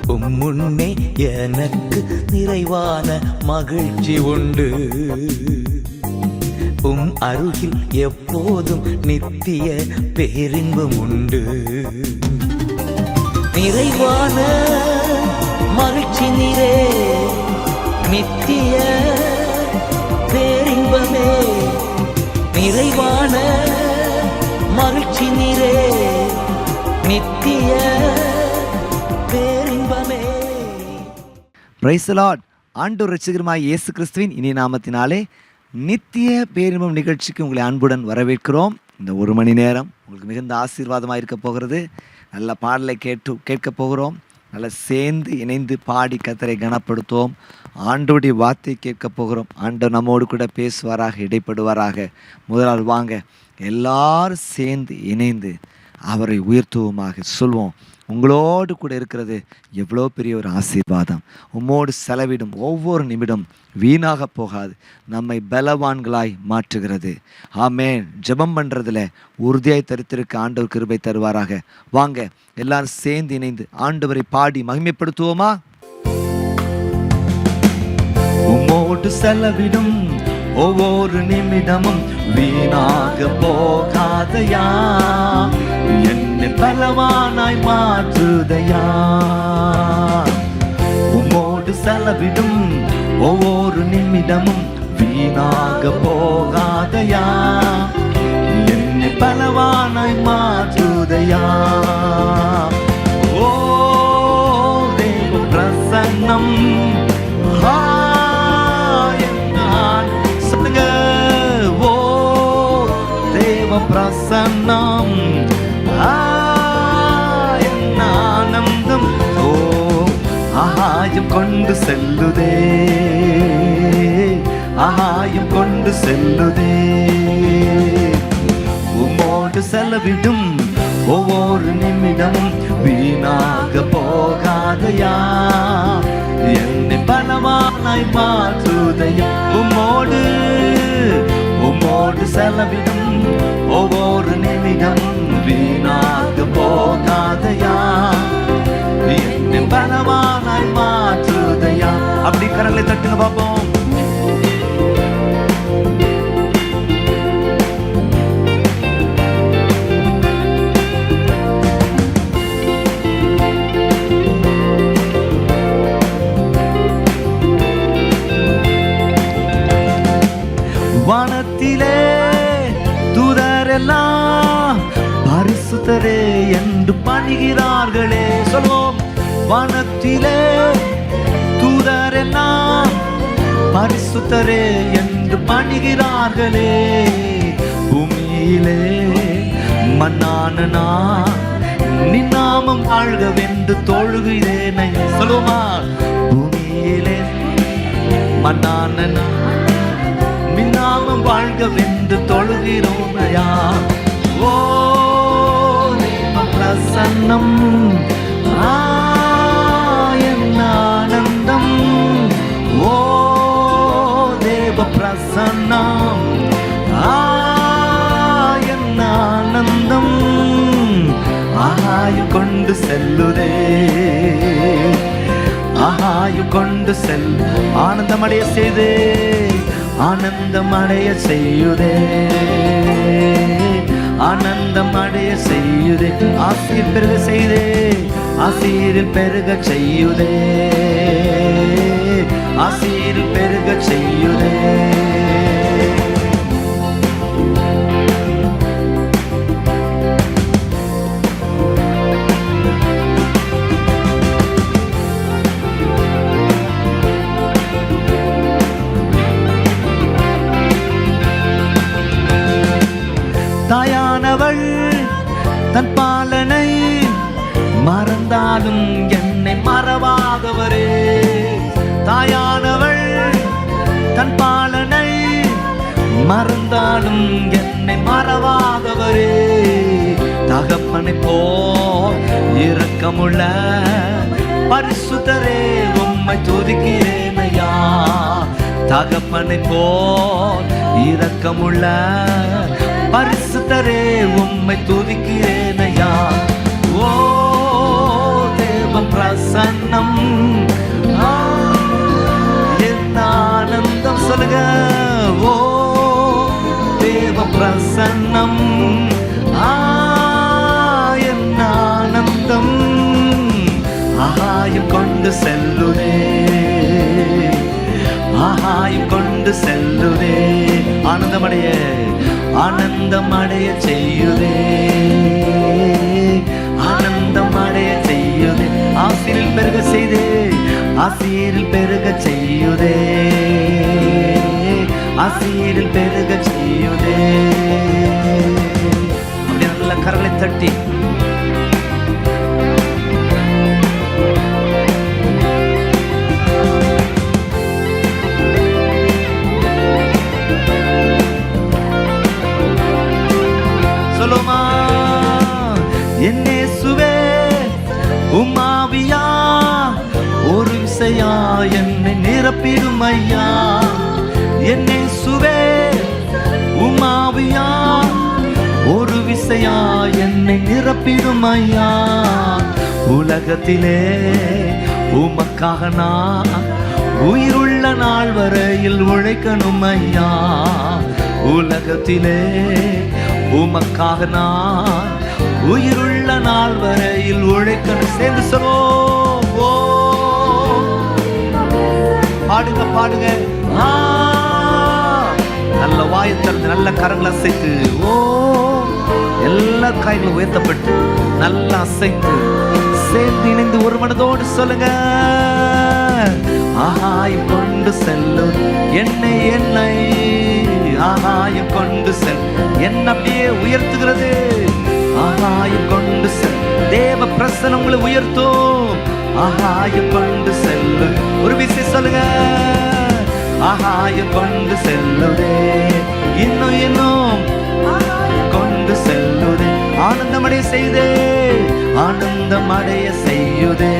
முன்னே எனக்கு நிறைவான மகிழ்ச்சி உண்டு. அருகில் எப்போதும் நித்திய பேரின்பம் உண்டு. நிறைவான மகிழ்ச்சி நீரே, நித்திய பேரின்பமே. நிறைவான மகிழ்ச்சி நீரே, நித்திய பேரின்பமே. Praise the Lord. ஆண்டவர் இரட்சகருமாய் இயேசு கிறிஸ்துவின் இனிய நாமத்தினாலே நித்திய பேரின்பம் நிகழ்ச்சிக்கு உங்களை அன்புடன் வரவேற்கிறோம். இந்த ஒரு மணி நேரம் உங்களுக்கு மிகுந்த ஆசீர்வாதமாக இருக்க போகிறது. நல்ல பாடலை கேட்க போகிறோம். நல்லா சேர்ந்து இணைந்து பாடி கர்த்தரை கனப்படுத்துவோம். ஆண்டவருடைய வார்த்தை கேட்க போகிறோம். ஆண்டவர் நம்மோடு கூட பேசுவாராக, இடைப்படுவாராக. முதலாவது வாங்க எல்லாரும் சேர்ந்து இணைந்து அவரை உயர்த்துவோமாக. சொல்வோம், உங்களோடு கூட இருக்கிறது எவ்வளோ பெரிய ஒரு ஆசீர்வாதம். உம்மோடு செலவிடும் ஒவ்வொரு நிமிடம் வீணாக போகாது, நம்மை பலவான்களாய் மாற்றுகிறது. ஆமென். ஜெபம் பண்ணுறதுல உறுதியாய் தரித்திருக்க ஆண்டவர் கிருபை தருவாராக. வாங்க எல்லாரும் சேர்ந்து இணைந்து ஆண்டவரை பாடி மகிமைப்படுத்துவோமா? உம்மோடு செலவிடும் ஒவ்வொரு நிமிடமும் வீணாக போகாதையா, என்னை பலவானாய் மாற்றுதையா. உம்மோடு செலவிடும் ஒவ்வொரு நிமிடமும் வீணாக போகாதையா, என்னை பலவானாய் மாற்றுதையா. ஓ தேவ பிரசன்னம் பிரசன்னம் என்ன ஆனந்தம். ஓ ஆகாயம் கொண்டு செல்லுதே, ஆகாயம் கொண்டு செல்லுதே. உம்மோடு செலவிடும் ஒவ்வொரு நிமிடமும் வீணாக போகாதையா, என்னை பலவானாய் மாற்றுதையா. உம்மோடு செலவிடும் ஒவ்வொரு நிமிடம் வீணாக போகாதையா, என்னை பலவானாய் மாற்றுதையா. அப்படி கரங்களை தட்டுங்க பாப்போம். வானத்திலே தூதரெல்லாம் பரிசுத்தரே என்று பணிகிறார்களே. சொல்வோம், வானத்திலே தூதரெல்லாம் பரிசுத்தரே என்று பணிகிறார்களே. பூமியிலே மண்ணான நான் நின் நாமம் வாழ்கவென்று தொழுகிறேனை. சொல்லுமா, பூமியிலே மண்ணான நான் நாமம் வாழ்கவென்று தொழுகிறோமையா. ஓ தேவ பிரசன்னம் என்ன ஆனந்தம். ஓ தேவ பிரசன்னம் என்ன ஆனந்தம். ஆகாயம் கொண்டு செல்லுதே, ஆகாயம் கொண்டு செல். ஆனந்தமடைய செய்தே, ஆனந்தம் அடைய செய்யுதே, ஆனந்தம் அடைய செய்யுதே. ஆசீர் பெருக செய்தே, ஆசீரில் பெருக செய்யுதே, ஆசீரில் பெருக செய்யுதே. தாயானவள் தன் பாலனை மறந்தாலும் என்னை மறவாதவரே. தாயானவள் தன் பாலனை மறந்தாலும் என்னை மறவாதவரே. தகப்பனை போல் இரக்கமுள்ள பரிசுத்தரே உம்மை துதிக்கிறேனையா. தகப்பனை போல் இரக்கமுள்ள பரிசுத்தரே உம்மை துதிக்கிறேனையா. ஓ தேவ பிரசன்னம் என் ஆனந்தம். சொல்லுங்க, ஓ தேவ பிரசன்னம் என் ஆனந்தம். ஆகாயம் கொண்டு செல்லுதே, ஆகாயம் கொண்டு செல்லுதே. ஆனந்தமடைய ஆனந்தம் அடைய செய்யுதே, ஆனந்தம் அடைய செய்யுதே. ஆசீரில் பெருக செய்தே, ஆசீரில் பெருக செய்யுதே, ஆசீரில் பெருக செய்யுதே. அப்படி நல்ல கரங்களை தட்டி சொல்லுமா, என்னேசுவே உம்மாவியா ஒரு விசையா என்னை நிரப்பிடும் ஐயா. என்னேசுவே உம்மாவியா ஒரு விசையா என்னை நிரப்பிடும் ஐயா. உலகத்திலே உமக்காக நான் உயிருள்ள நாள் வரையில் உழைக்கணும் ஐயா. உலகத்திலே உமக்காக நான் உயிருள்ள நாள் வரையில் உழைக்கணும். சேர்ந்து சொல்லுவோம், ஓ பாடுங்க பாடுங்க. நல்ல வாயை திறந்து நல்ல கரங்களை அசைத்து, ஓ எல்லா காய்களும் உயர்த்தப்பட்டு நல்லா அசைத்து சேர்ந்து இணைந்து ஒரு மனதோடு சொல்லுங்க. ஆகாயம் கொண்டு செல்லும் என்னை என்னை ஆகாயம் கொண்டு செல் என்ன அப்படியே உயர்த்துகிறது. ஆகாயம் கொண்டு செல் தேவ பிரசன்னம் உங்களை உயர்த்தும். ஆகாயம் கொண்டு செல்லு ஒரு விஷயம் சொல்லுங்க. ஆகாயம் கொண்டு செல்லுதே, இன்னும் இன்னும் கொண்டு செல்லுதே. ஆனந்தம் அடைய செய்தே, ஆனந்தம் அடைய செய்யுதே.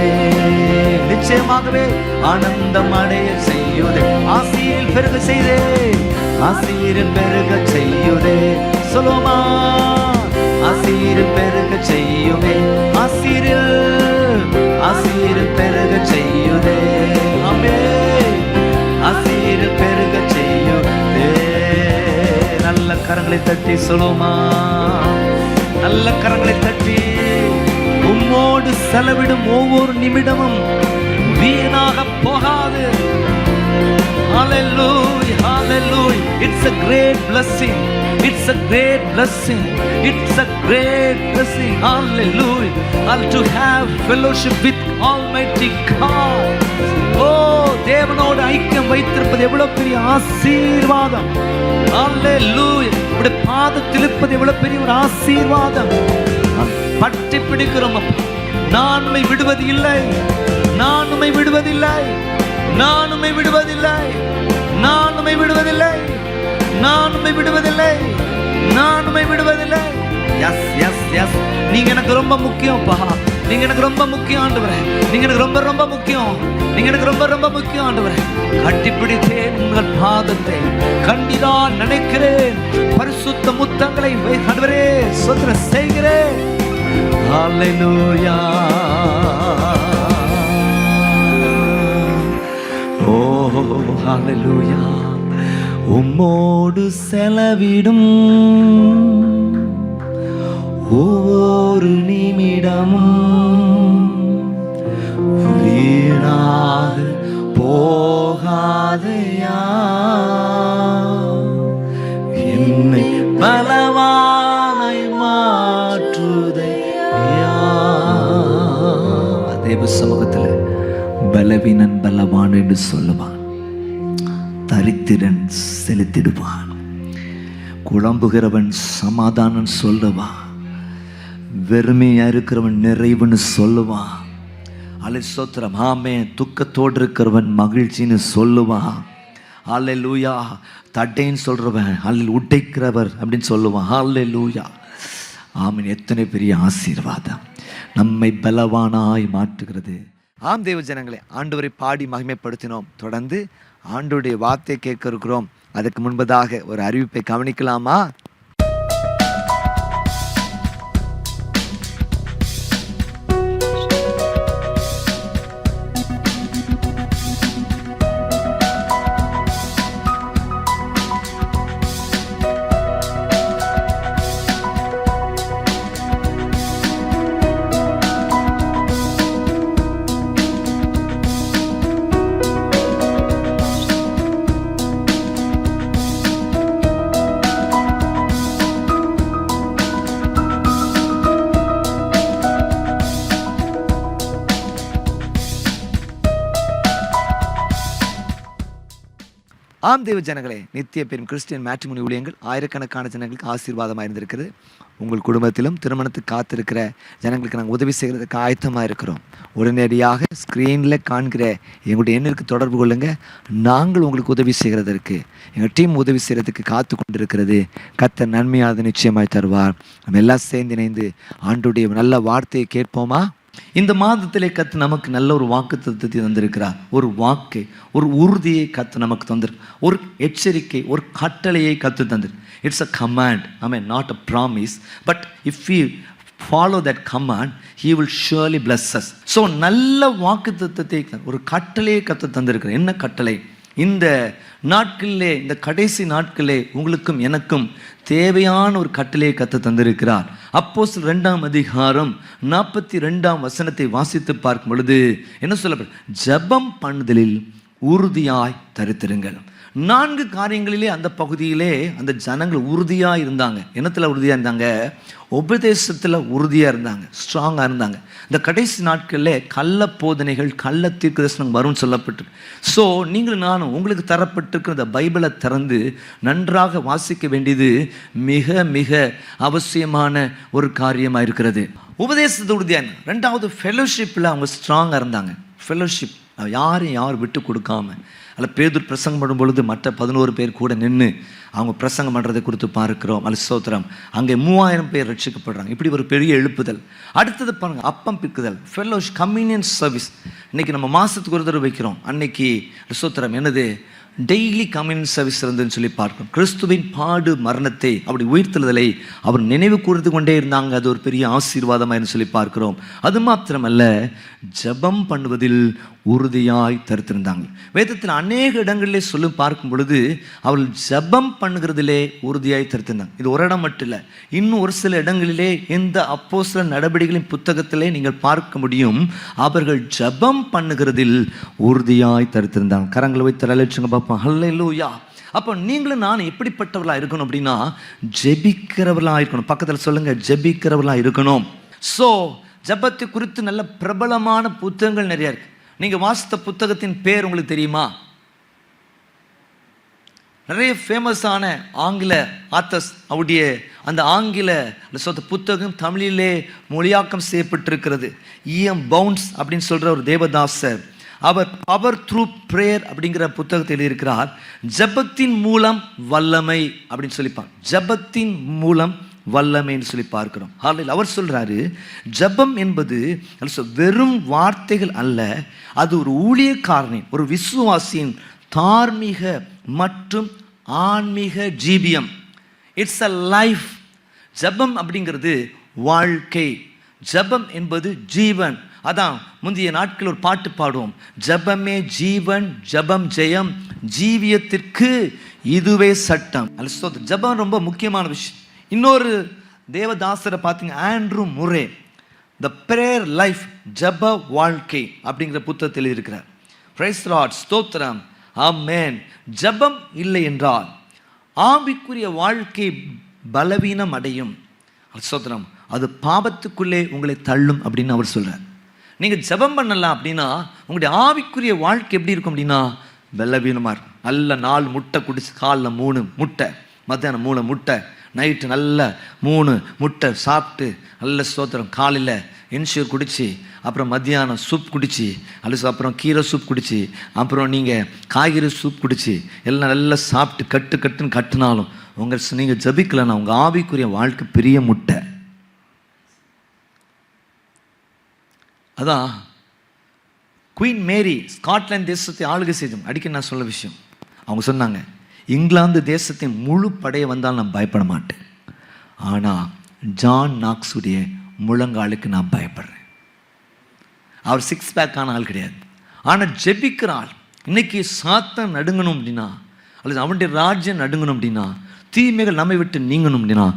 நிச்சயமாகவே ஆனந்தம் அடைய செய்யுதே. ஆசீரில் பெருக செய்தே, ஆசீரில் பெருக செய்யுதே. சொல்லுமா, ஆசீரில் பெருக செய்யுமே. ஆசீரில் ஆசீரில் பெருக செய்யுதே. ஆமென். ஆசீரில் பெருக செய்யுதே. நல்ல கரங்களை தட்டி சொல்லுமா, நல்ல கரங்களை தட்டி. உம்மோடு செலவிடும் ஒவ்வொரு நிமிடமும் வீணாக போகாது. Hallelujah, hallelujah. It's a great blessing. It's a great blessing. It's a great blessing. Hallelujah. And to have fellowship with Almighty God. Oh, தேவனோடு ஐக்கியம் வைத்திருப்பது எவ்வளவு பெரிய ஆசீர்வாதம். Hallelujah. உடைய பாதத்தில் இருப்பது எவ்வளவு பெரிய ஒரு ஆசீர்வாதம். பற்றி பிடிக்கிறோம். நான் உம்மை விடுவது இல்லை, நான் உம்மை விடுவதில்லை, நான் உம்மை விடுவதில்லை, நான் உம்மை விடுவதில்லை, நான் உம்மை விடுவதில்லை, நான் உம்மை விடுவதில்லை. எஸ் எஸ் எஸ், நீங்க எனக்கு ரொம்ப முக்கியம்ப்பா. நீங்க எனக்கு ரொம்ப முக்கியம் ஆண்டவரே. நீங்க எனக்கு ரொம்ப ரொம்ப முக்கியம். நீங்க எனக்கு ரொம்ப ரொம்ப முக்கியம் ஆண்டவரே. கட்டிப்பிடித்தேன் உங்கள் பாதத்தை, கண்டிதான் நினைக்கிறேன். பரிசுத்த முத்தங்களை ஆண்டவரே ஸ்தோத்திரம் செய்கிறேன். ஹல்லேலூயா. ஓ ஹல்லேலூயா. உம்மோடு செலவிடும் ஒவ்வொரு நிமிடமும் வீணாக போகாதையா. என்னை பலவானாய் மாற்றுதையா. தேவ சமூகத்தில் பலவீனன் பலவான் என்று சொல்லுவான், தரித்திரன் செலுத்திடுவான், குழம்புகிறவன் சமாதானம் சொல்லுவான், வெறுமையா இருக்கிறவன் நிறைவுன்னு சொல்லுவான். அல்லேலூயா. ஆமென். துக்கத்தோடு இருக்கிறவன் மகிழ்ச்சின்னு சொல்லுவான். அல்லேலூயா. தட்டைன்னு சொல்றவன் அல்ல உடைக்கிறவர் அப்படின்னு சொல்லுவான். அல்லேலூயா. ஆமென். எத்தனை பெரிய ஆசீர்வாதம் நம்மை பலவானாய் மாற்றுகிறது. ஆம் தேவ ஜனங்களே, ஆண்டவரை பாடி மகிமைப்படுத்தினோம். தொடர்ந்து ஆண்டவருடைய வார்த்தை கேட்க இருக்கிறோம். அதுக்கு முன்பதாக ஒரு அறிவிப்பை கவனிக்கலாமா? ஆம் தேவ ஜனங்களே, நித்திய பெரும் கிறிஸ்டியன் மேட்ரிமோனி ஊழியங்கள் ஆயிரக்கணக்கான ஜனங்களுக்கு ஆசீர்வாதமாக இருந்திருக்கிறது. உங்கள் குடும்பத்திலும் திருமணத்துக்கு காத்திருக்கிற ஜனங்களுக்கு நாங்கள் உதவி செய்கிறதுக்கு ஆயத்தமாக இருக்கிறோம். உடனடியாக ஸ்க்ரீனில் காண்கிற எங்களுடைய எண்ணிற்கு தொடர்பு கொள்ளுங்க. நாங்கள் உங்களுக்கு உதவி செய்கிறதற்கு, எங்கள் டீம் உதவி செய்கிறதுக்கு காத்து கொண்டிருக்கிறது. கர்த்தர் நன்மையானது நிச்சயமாய் தருவார். நம்ம எல்லாம் சேர்ந்து இணைந்து ஆண்டுடைய நல்ல வார்த்தையை கேட்போமா? இந்த மாதத்திலே கத்து நமக்கு நல்ல ஒரு வாக்குத்தத்தத்தை தந்திருக்கிறார். ஒரு வாக்கை, ஒரு உறுதியை கத்து நமக்கு தந்திருக்கு. ஒரு எச்சரிக்கை, ஒரு கட்டளையை கத்து தந்திரு. It's a command, not a promise. But if you follow that command, he will surely bless us. So நல்ல வாக்குத்தத்தத்தை, ஒரு கட்டளையை கத்து தந்திருக்கிறார். என்ன கட்டளை? இந்த நாட்களிலே, இந்த கடைசி நாட்களிலே உங்களுக்கும் எனக்கும் தேவையான ஒரு கட்டளையை கத்து தந்திருக்கிறார். அப்போஸ்தலர் 2ஆம் அதிகாரம் 42ஆம் வசனத்தை வாசித்து பார்க்கும் பொழுது என்ன சொல்லப்படும்? ஜெபம் பண்ணுதலில் உறுதியாய் தரித்திருங்கள். 4 காரியங்களிலே அந்த பகுதியிலே அந்த ஜனங்கள் உறுதியாக இருந்தாங்க. என்னத்தில் உறுதியாக இருந்தாங்க? உபதேசத்தில் உறுதியாக இருந்தாங்க, ஸ்ட்ராங்காக இருந்தாங்க. இந்த கடைசி நாட்களில் கள்ள போதனைகள், கள்ள தீர்க்க தரிசனம் வரும்னு சொல்லப்பட்டு. ஸோ நீங்களும் நானும் உங்களுக்கு தரப்பட்டிருக்கிற இந்த பைபிளை திறந்து நன்றாக வாசிக்க வேண்டியது மிக மிக அவசியமான ஒரு காரியமாக இருக்கிறது. உபதேசத்தை உறுதியான 2வது ஃபெலோஷிப்பில் அவங்க ஸ்ட்ராங்காக இருந்தாங்க. ஃபெலோஷிப், யாரும் விட்டு கொடுக்காம. அதில் பேதுரு பிரசங்கம் பண்ணும் பொழுது மற்ற 11 பேர் கூட நின்று அவங்க பிரசங்கம் பண்ணுறதை குறித்து பார்க்கிறோம். அல்ல ஸ்தோத்திரம். அங்கே 3000 பேர் ரட்சிக்கப்படுறாங்க. இப்படி ஒரு பெரிய எழுப்புதல். அடுத்தது பாருங்க, அப்பம் பிற்குதல், ஃபெல்லோஷிப், கம்யூனியன் சர்வீஸ். இன்னைக்கு நம்ம மாதத்துக்கு ஒரு தடவை வைக்கிறோம். அன்னைக்கு ஸ்தோத்திரம் என்னது? டெய்லி கம்யூனியன் சர்வீஸ் இருந்துன்னு சொல்லி பார்க்கிறோம். கிறிஸ்துவின் பாடு மரணத்தை, அப்படி உயிர்த்தெழுதலை அவர் நினைவு கூர்ந்து கொண்டே இருந்தாங்க. அது ஒரு பெரிய ஆசீர்வாதமாக சொல்லி பார்க்கிறோம். அது மாத்திரமல்ல, ஜெபம் பண்ணுவதில் உறுதியாய் தரித்திருந்தாங்க. வேதத்தில் அநேக இடங்களிலே சொல்லி பார்க்கும் பொழுது அவர்கள் ஜெபம் பண்ணுகிறதிலே உறுதியாய் தரித்திருந்தாங்க. இது ஒரு இடம் மட்டும் இல்லை, இன்னும் ஒரு சில இடங்களிலே இந்த அப்போஸ்தலர் நடவடிக்கைகளின் புத்தகத்திலே நீங்கள் பார்க்க முடியும். அவர்கள் ஜெபம் பண்ணுகிறதில் உறுதியாய் தரித்திருந்தாங்க. கரங்களை வைத்து அழைச்சுங்க பார்ப்போம். ஹல்லேலூயா. அப்போ நீங்களும் நான் எப்படிப்பட்டவர்களாக இருக்கணும் அப்படின்னா, ஜெபிக்கிறவர்களாக இருக்கணும். பக்கத்தில் சொல்லுங்க, ஜெபிக்கிறவர்களாக இருக்கணும். ஸோ ஜெபத்தை குறித்து நல்ல பிரபலமான புத்தகங்கள் நிறைய இருக்கு. நீங்கள் வாசித்த புத்தகத்தின் பேர் உங்களுக்கு தெரியுமா? நிறைய ஃபேமஸான ஆங்கில ஆத்தர்ஸ், அவருடைய அந்த ஆங்கில புத்தகம் தமிழிலே மொழியாக்கம் செய்யப்பட்டிருக்கிறது. E.M. பவுன்ஸ் அப்படின்னு சொல்கிற ஒரு தேவதாசர், அவர் பவர் த்ரூ பிரேயர் அப்படிங்கிற புத்தகத்தை எழுதியிருக்கிறார். ஜெபத்தின் மூலம் வல்லமை அப்படின்னு சொல்லிப்பார். ஜெபத்தின் மூலம் வல்லமைன்னு சொல்லி பார்க்கிறோம். அவர் சொல்றாரு, ஜெபம் என்பது வெறும் வார்த்தைகள் அல்ல, அது ஒரு ஊழியக்காரனின், ஒரு விசுவாசியின் தார்மீக மற்றும் ஆன்மீக ஜீவியம். It's a life. ஜெபம் அப்படிங்கிறது வாழ்க்கை. ஜெபம் என்பது ஜீவன். அதான் முந்தைய நாட்கள் ஒரு பாட்டு பாடுவோம், ஜெபமே ஜீவன், ஜெபம் ஜெயம், ஜீவியத்திற்கு இதுவே சட்டம். ஜெபம் ரொம்ப முக்கியமான விஷயம். இன்னொரு தேவதாசரை பார்த்தீங்க, ஆண்ட்ரூ முரே, த பிரேயர் லைஃப், ஜெப வாழ்க்கை அப்படிங்கிற புத்தகத்தில் இருக்கிறார். பிரைஸ் தி லார்ட், ஸ்தோத்திரம், ஆமென். ஜெபம் இல்லை என்றால் ஆவிக்குரிய வாழ்க்கை பலவீனம் அடையும். ஸ்தோத்திரம். அது பாவத்துக்குள்ளே உங்களை தள்ளும் அப்படின்னு அவர் சொல்றார். நீங்கள் ஜெபம் பண்ணலாம் அப்படின்னா உங்களுடைய ஆவிக்குரிய வாழ்க்கை எப்படி இருக்கும் அப்படின்னா பலவீனமாக இருக்கும். நல்ல 4 முட்டை குடிச்சு, காலைல 3 முட்டை, மத்தியானம் 3 முட்டை, நைட்டு நல்ல 3 முட்டை சாப்பிட்டு நல்ல ஸ்தோத்திரம், காலையில் இன்ஷூர் குடிச்சு, அப்புறம் மத்தியானம் சூப் குடிச்சு, அப்புறம் கீரை சூப் குடிச்சு, அப்புறம் நீங்கள் காய்கறி சூப் குடிச்சு, எல்லாம் நல்லா சாப்பிட்டு கட்டுன்னு கட்டுனாலும் நீங்கள் ஜபிக்கலைன்னா உங்கள் ஆவிக்குரிய வாழ்க்கை பெரிய முட்டை. அதான் குயின் மேரி ஸ்காட்லாந்து தேசத்தை ஆளுகை செய்தோம். அடிக்க நான் சொல்ல விஷயம், அவங்க சொன்னாங்க, இங்கிலாந்து தேசத்தின் முழு படையை வந்தால் நான் பயப்பட மாட்டேன், ஆனால் ஜான் நாக்ஸுடைய முழங்காலுக்கு நான் பயப்படுறேன். அவர் 6 பேக்கான ஆள் கிடையாது, ஆனால் ஜெபிக்கிற ஆள். இன்னைக்கு சாத்தான் நடுங்கணும் அப்படின்னா, அல்லது அவனுடைய ராஜ்யம் நடுங்கணும் அப்படின்னா, தீமைகள் நம்மை விட்டு நீங்கணும் அப்படின்னா,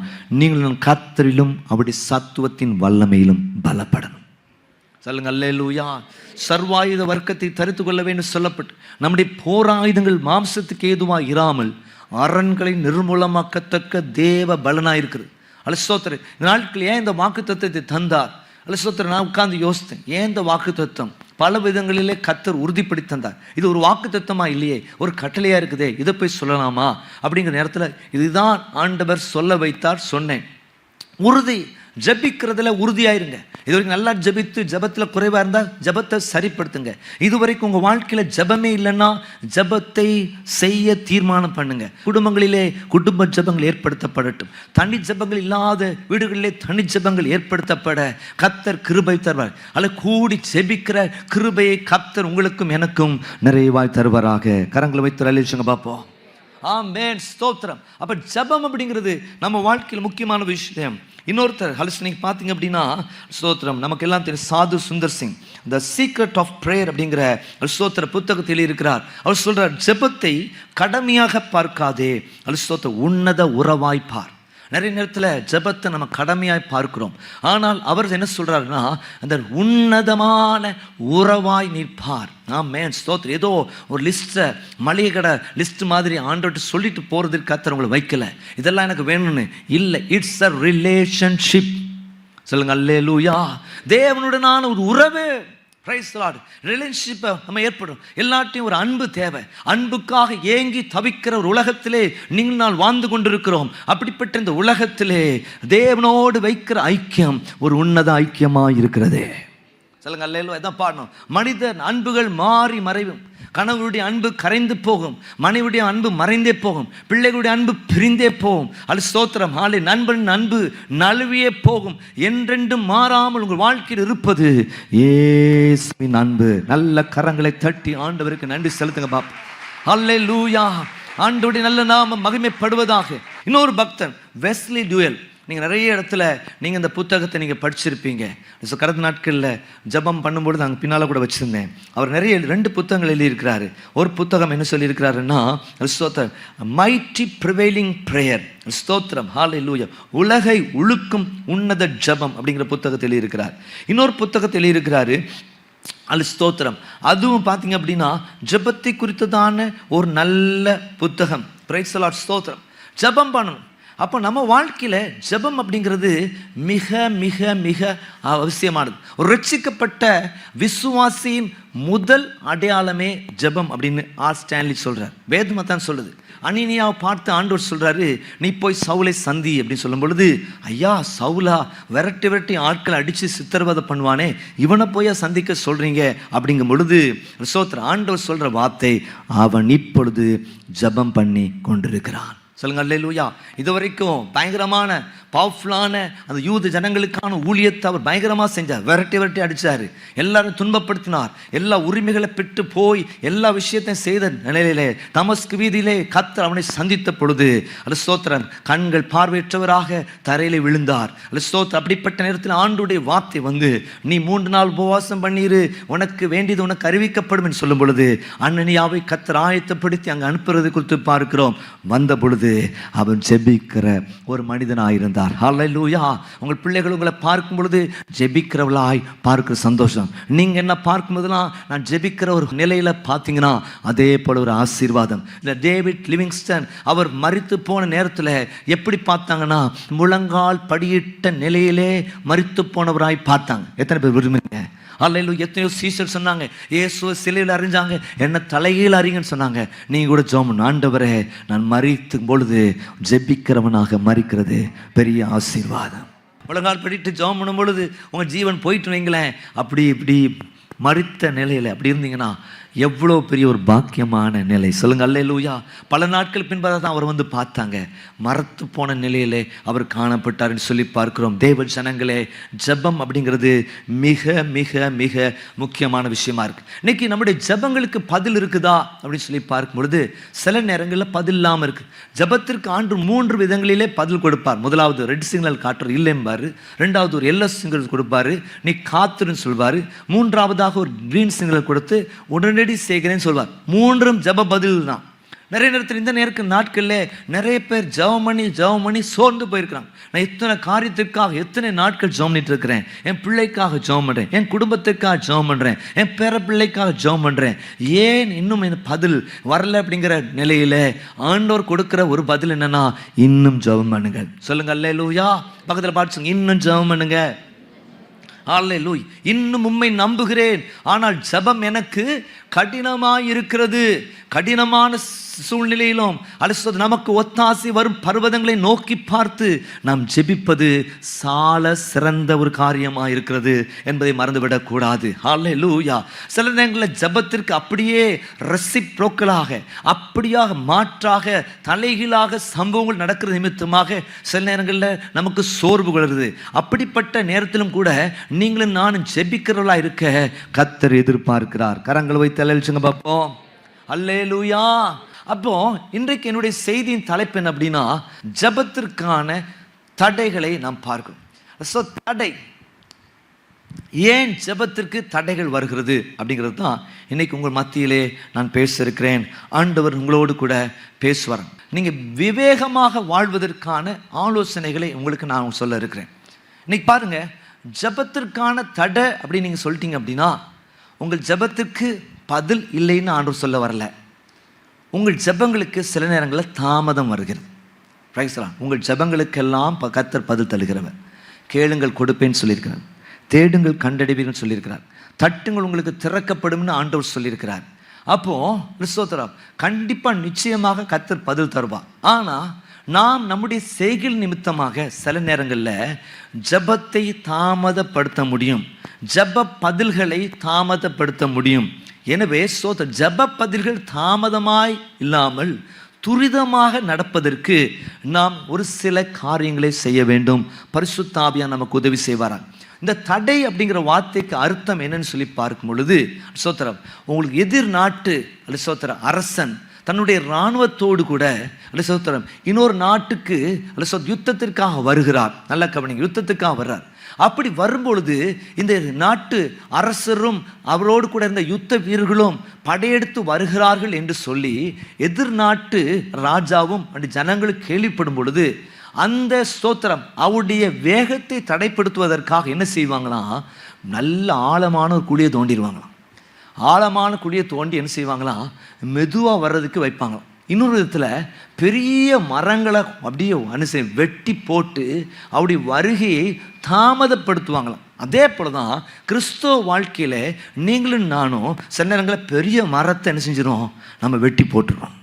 நீங்கள் கர்த்தரிலும் அவருடைய சத்துவத்தின் வல்லமையிலும் பலப்படணும். சொல்லுங்க அல்லேலூயா. சர்வாயுத வர்க்கத்தை தரித்து கொள்ள வேண்டும் சொல்லப்பட்டு, நம்முடைய போராயுதங்கள் மாம்சத்துக்கு ஏதுவாக இராமல் அரண்களை நிர்மூலமாக்கத்தக்க தேவ பலனாயிருக்கிறது. அலசோத்திர இந்த நாட்கள் ஏன் இந்த வாக்கு தத்துவத்தை தந்தார்? அலசோத்திர நான் உட்கார்ந்து யோசித்தேன், ஏன் இந்த வாக்கு தத்துவம்? பல விதங்களிலே கர்த்தர் உறுதிப்படுத்தி தந்தார். இது ஒரு வாக்குத்தத்தமா இல்லையே, ஒரு கட்டளையா இருக்குதே, இதை போய் சொல்லலாமா அப்படிங்கிற நேரத்தில் இதுதான் ஆண்டவர் சொல்ல வைத்தார். சொன்னேன், உறுதி, ஜபிக்கிறதுல உறுதியாயிருங்க. இது வரைக்கும் நல்லா ஜபித்து ஜபத்தில் குறைவாக இருந்தால் ஜபத்தை சரிப்படுத்துங்க. இதுவரைக்கும் உங்கள் வாழ்க்கையில் ஜபமே இல்லைன்னா ஜபத்தை செய்ய தீர்மானம் பண்ணுங்க. குடும்பங்களிலே குடும்ப ஜபங்கள் ஏற்படுத்தப்படட்டும். தனி ஜபங்கள் இல்லாத வீடுகளிலே தனி ஜபங்கள் ஏற்படுத்தப்பட கர்த்தர் கிருபை தருவார். அல்ல கூடி ஜெபிக்கிற கிருபையை கர்த்தர் உங்களுக்கும் எனக்கும் நிறைவாய் தருவாராக. கரங்களை வைத்து அழிச்சுங்க பார்ப்போம். ஆமென், ஸ்தோத்திரம். அப்போ ஜபம் அப்படிங்கிறது நம்ம வாழ்க்கையில் முக்கியமான விஷயம். இன்னொருத்தர் ஹலிஸ்னிக் பார்த்தீங்க அப்படின்னா, ஸ்தோத்திரம், நமக்கு எல்லாம் தெரியும் Sadhu Sundar Singh the secret of prayer அப்படிங்கிற ஸ்தோத்திர புத்தகத்தில் இருக்கிறார். அவர் சொல்றார், ஜெபத்தை கடமையாக பார்க்காதே, ஸ்தோத்திர உன்னத உறவாய்ப்பார். நிறைய நேரத்தில் ஜெபத்தை நம்ம கடமையாய் பார்க்கிறோம். ஆனால் அவர் என்ன சொல்றாருன்னா, அந்த உன்னதமான உறவாய் நிற்பார். ஆமென், ஸ்தோத்திரம். ஏதோ ஒரு லிஸ்ட்டை மளிகை கடை லிஸ்ட் மாதிரி ஆண்டோட்டு சொல்லிட்டு போகிறதுக்கு கர்த்தர் உங்களை வைக்கல, இதெல்லாம் எனக்கு வேணும்னு இல்லை. It's a relationship. சொல்லுங்க அல்லேலூயா. தேவனுடனான ஒரு உறவு. Praise the Lord. ரிலேஷன்ஷிப்பை நம்ம ஏற்படும். எல்லாத்தையும் ஒரு அன்பு தேவை. அன்புக்காக ஏங்கி தவிக்கிற ஒரு உலகத்திலே நீங்கள் நான் வாழ்ந்து கொண்டிருக்கிறோம். அப்படிப்பட்ட இந்த உலகத்திலே தேவனோடு வைக்கிற ஐக்கியம் ஒரு உன்னத ஐக்கியமாக இருக்கிறது. சொல்லுங்க அல்லேலூயா. இதான் பாடணும். மனிதன் அன்புகள் மாறி மறைவும். கணவருடைய அன்பு கரைந்து போகும், மனைவியுடைய அன்பு மறைந்தே போகும், பிள்ளைகளுடைய அன்பு பிரிந்தே போகும். அது ஸ்தோத்திரம். ஆளு நண்பனின் அன்பு நழுவியே போகும். என்றென்றும் மாறாமல் உங்கள் வாழ்க்கையில் இருப்பது இயேசுவின் அன்பு. நல்ல கரங்களை தட்டி ஆண்டவருக்கு நன்றி செலுத்துங்க பாப். அல்லேலூயா. ஆண்டவருடைய நல்ல நாமம் மகிமைப்படுவதாக. இன்னொரு பக்தன் வெஸ்லி டூயல். நீங்கள் நிறைய இடத்துல நீங்கள் இந்த புத்தகத்தை நீங்கள் படிச்சிருப்பீங்க. ஸோ கடந்த நாட்களில் ஜபம் பண்ணும்பொழுது அங்கே பின்னால் கூட வச்சுருந்தேன். அவர் நிறைய 2 புத்தகங்கள் எழுதியிருக்கிறாரு. ஒரு புத்தகம் என்ன சொல்லியிருக்கிறாருன்னா, ஸ்தோத்திரம், மைட்டி ப்ரிவைலிங் ப்ரேயர். ஸ்தோத்திரம், ஹல்லேலூயா, உலகை உழுக்கும் உன்னத ஜபம் அப்படிங்கிற புத்தகத்தில் எழுதியிருக்கிறார். இன்னொரு புத்தகத்தில் எழுதியிருக்கிறாரு, அது ஸ்தோத்திரம். அதுவும் பார்த்தீங்க அப்படின்னா ஜபத்தை குறித்ததான ஒரு நல்ல புத்தகம். Praise the Lord. ஸ்தோத்திரம். ஜபம் பண்ணணும். அப்போ நம்ம வாழ்க்கையில் ஜெபம் அப்படிங்கிறது மிக மிக மிக அவசியமானது. ஒரு ரட்சிக்கப்பட்ட விசுவாசியின் முதல் அடையாளமே ஜெபம் அப்படின்னு ஸ்டான்லி சொல்கிறார். வேதமாக தான் சொல்லுது. அனீனியாவை பார்த்து ஆண்டவர் சொல்கிறாரு, நீ போய் சவுலை சந்தி அப்படின்னு சொல்லும் பொழுது, ஐயா சவுலா விரட்டி விரட்டி ஆட்களை அடித்து சித்திரவதை பண்ணுவானே, இவனை போய் சந்திக்க சொல்கிறீங்க அப்படிங்கும் பொழுது சோத்திர ஆண்டவர் சொல்கிற வார்த்தை, அவன் இப்பொழுது ஜெபம் பண்ணி கொண்டிருக்கிறான். சொல்லுங்க அல்லேலூயா. இது வரைக்கும் பயங்கரமான பவர்ஃபுல்லான அந்த யூத ஜனங்களுக்கான ஊழியத்தை அவர் பயங்கரமாக செஞ்சார். விரட்டி விரட்டி அடித்தார், எல்லாரும் துன்பப்படுத்தினார், எல்லா உரிமைகளை பெற்று போய் எல்லா விஷயத்தையும் செய்த நிலையிலே தமஸ்கு வீதியிலே கர்த்தர் அவனை சந்தித்த பொழுது அது ஸ்தோத்திரம், கண்கள் பார்வையற்றவராக தரையிலே விழுந்தார். அது ஸ்தோத்திரம். அப்படிப்பட்ட நேரத்தில் ஆண்டுடைய வார்த்தை வந்து, நீ 3 நாள் உபவாசம் பண்ணிரு, உனக்கு வேண்டியது உனக்கு அறிவிக்கப்படும் என்று சொல்லும் பொழுது அனனியாவை கர்த்தர் ஆயத்தப்படுத்தி அங்கே அனுப்புறது குறித்து பார்க்கிறோம். வந்த பொழுது அவன் ஜெபிக்கிற ஒரு மனிதனாயிருந்தார். ஹல்லேலூயா. உங்கள் பிள்ளைகள் உங்களை பார்க்கும் பொழுது ஜெபிக்கிறவளாய் பார்க்கிற சந்தோஷம். நீங்க என்ன பார்க்கும்போதெல்லாம் நான் ஜெபிக்கிற ஒரு நிலையில பார்த்தீங்கன்னா அதே போல ஒரு ஆசீர்வாதம். இந்த டேவிட் லிவிங்ஸ்டன் அவர் மரித்து போன நேரத்தில் எப்படி பார்த்தாங்கன்னா, முழங்கால் படியிட்ட நிலையிலே மரித்து போனவராய் பார்த்தாங்க. எத்தனை பேர் விரும்புங்க? அல்லேலூயா. எத்தனையோ சீசர் சொன்னாங்க, இயேசுவை சிலையில் அறிஞ்சாங்க, என்ன தலையில் அறிங்கன்னு சொன்னாங்க. நீங்கள் கூட ஜெபம், ஆண்டவரே நான் மரிக்கும் பொழுது ஜெபிக்கிறவனாக மரிக்கிறது பெரிய ஆசீர்வாதம். முழங்கால் படிட்டு ஜெபம் பண்ணும் பொழுது உங்கள் ஜீவன் போயிட்டு வைங்களேன், அப்படி இப்படி மரித்த நிலையில் அப்படி இருந்தீங்கன்னா எவ்வளோ பெரிய ஒரு பாக்கியமான நிலை. சொல்லுங்க அல்லேலூயா. பல நாட்கள் பின்பாக தான் அவர் வந்து பார்த்தாங்க, மரத்து போன நிலையிலே அவர் காணப்பட்டார்னு சொல்லி பார்க்கிறோம். தேவ ஜனங்களே, ஜெபம் அப்படிங்கிறது மிக மிக மிக முக்கியமான விஷயமா இருக்கு. இன்னைக்கு நம்முடைய ஜெபங்களுக்கு பதில் இருக்குதா அப்படின்னு சொல்லி பார்க்கும் பொழுது சில நேரங்களில் பதில் இல்லாமல் இருக்கு. ஜெபத்திற்கு ஆண்டு 3 விதங்களிலே பதில் கொடுப்பார். முதலாவது ரெட் சிக்னல் காட்டுற இல்லைம்பாரு, 2வது ஒரு எல்லோ சிக்னல் கொடுப்பாரு, நீ காத்துருன்னு சொல்வாரு, 3வதாக ஒரு கிரீன் சிக்னல் கொடுத்து உடனடி செய்கிறேன்னு சொல்வார். 3ம் ஜப பதில் தான். நிறைய நேரத்தில் இந்த நாட்களில் நிறைய பேர் ஜெபம் பண்ணி சோர்ந்து போயிருக்கிறாங்க. நான் எத்தனை காரியத்திற்காக எத்தனை நாட்கள் ஜெபம் பண்ணிட்டு இருக்கிறேன், என் பிள்ளைக்காக ஜெபம் பண்ணுறேன், என் குடும்பத்துக்காக ஜெபம் பண்ணுறேன், என் பேர பிள்ளைக்காக ஜெபம் பண்ணுறேன், ஏன் இன்னும் என் பதில் வரல அப்படிங்கிற நிலையில் ஆண்டவர் கொடுக்குற ஒரு பதில் என்னன்னா, இன்னும் ஜெபம் பண்ணுங்க. சொல்லுங்க அல்லேலூயா. பக்கத்தில் பாட்டு சொல்லுங்க, இன்னும் ஜெபம் பண்ணுங்க. ஹல்லேலூயா. இன்னும் உம்மை நம்புகிறேன், ஆனால் ஜெபம் எனக்கு கடினமாயிருக்கிறது. கடினமான சூழ்நிலையிலும் அல்லது நமக்கு ஒத்தாசை வரும் பர்வதங்களை நோக்கி பார்த்து நாம் ஜெபிப்பது சால சிறந்த ஒரு காரியமாக இருக்கிறது என்பதை மறந்துவிடக் கூடாது. ஹல்லேலூயா. சில நேரங்களில் ஜெபத்திற்கு அப்படியே ரெசிப்ரோக்கலாக, அப்படியாக மாற்றாக, தலைகீழாக சம்பவங்கள் நடக்கிற நிமித்தமாக சில நேரங்களில் நமக்கு சோர்வு கொள்கிறது. அப்படிப்பட்ட நேரத்திலும் கூட நீங்களும் நானும் ஜெபிக்கிறவர்களா இருக்க கர்த்தர் எதிர்பார்க்கிறார். கரங்களை வைத்து அல்லேலூயா பார்ப்போம். அல்லேலூயா. அப்போ இன்றைக்கு என்னுடைய செய்தியின் தலைப்பு என்ன அப்படின்னா, ஜெபத்திற்கான தடைகளை நாம் பார்க்கிறோம். ஸோ தடை, ஏன் ஜெபத்திற்கு தடைகள் வருகிறது அப்படிங்கிறது தான் இன்னைக்கு உங்கள் மத்தியிலே நான் பேச இருக்கிறேன். ஆண்டவர் உங்களோடு கூட பேசுவார். நீங்கள் விவேகமாக வாழ்வதற்கான ஆலோசனைகளை உங்களுக்கு நான் சொல்ல இருக்கிறேன். இன்னைக்கு பாருங்க, ஜெபத்திற்கான தடை அப்படின்னு நீங்கள் சொல்லிட்டீங்க அப்படின்னா உங்கள் ஜெபத்திற்கு பதில் இல்லைன்னு ஆண்டவர் சொல்ல வரல. உங்கள் ஜெபங்களுக்கு சில நேரங்களில் தாமதம் வருகிறது. Praise the Lord. உங்கள் ஜெபங்களுக்கெல்லாம் கர்த்தர் பதில் தருகிறவர். கேளுங்கள் கொடுப்பேன்னு சொல்லியிருக்கிறார். தேடுங்கள் கண்டடைவீர்கள் சொல்லியிருக்கிறார். தட்டுங்கள் உங்களுக்கு திறக்கப்படும்னு ஆண்டவர் சொல்லியிருக்கிறார். அப்போது ஸ்தோத்திரம், கண்டிப்பாக நிச்சயமாக கர்த்தர் பதில் தருவார். ஆனால் நாம் நம்முடைய செய்கை நிமித்தமாக சில நேரங்களில் ஜெபத்தை தாமதப்படுத்த முடியும், ஜெப பதில்களை தாமதப்படுத்த முடியும். எனவே ஜெப பதில்கள் தாமதமாய் இல்லாமல் துரிதமாக நடப்பதற்கு நாம் ஒரு சில காரியங்களை செய்ய வேண்டும். பரிசுத்த ஆவியானவர் நமக்கு உதவி செய்வாராம். இந்த தடை அப்படிங்கிற வார்த்தைக்கு அர்த்தம் என்னன்னு சொல்லி பார்க்கும் பொழுது ஸ்தோத்திரம், உங்களுக்கு எதிர் நாட்டு ஸ்தோத்திரம் அரசன் தன்னுடைய இராணுவத்தோடு கூட ஸ்தோத்திரம் இன்னொரு நாட்டுக்கு யுத்தத்திற்காக வருகிறார். நல்லா கவனிங்க, யுத்தத்துக்காக வர்றார். அப்படி வரும்பொழுது இந்த நாட்டு அரசரும் அவரோடு கூட இருந்த யுத்த வீரர்களும் படையெடுத்து வருகிறார்கள் என்று சொல்லி எதிர் நாட்டு ராஜாவும் அந்த ஜனங்களுக்கு கேள்விப்படும் பொழுது அந்த ஸ்தோத்திரம் அவருடைய வேகத்தை தடைப்படுத்துவதற்காக என்ன செய்வாங்களாம், நல்ல ஆழமான ஒரு குழியை தோண்டிடுவாங்களாம். ஆழமான குழியை தோண்டி என்ன செய்வாங்களாம், மெதுவாக வர்றதுக்கு வைப்பாங்களாம். இன்னொரு விதத்தில் பெரிய மரங்களை அப்படியே வெட்டி போட்டு அவருடைய வருகையை தாமதப்படுத்துவாங்களாம். அதே போல தான் கிறிஸ்துவ வாழ்க்கையில் நீங்களும் நானும் சில நேரங்களில் பெரிய மரத்தை என்ன செஞ்சிடும், நம்ம வெட்டி போட்டுருவோம்.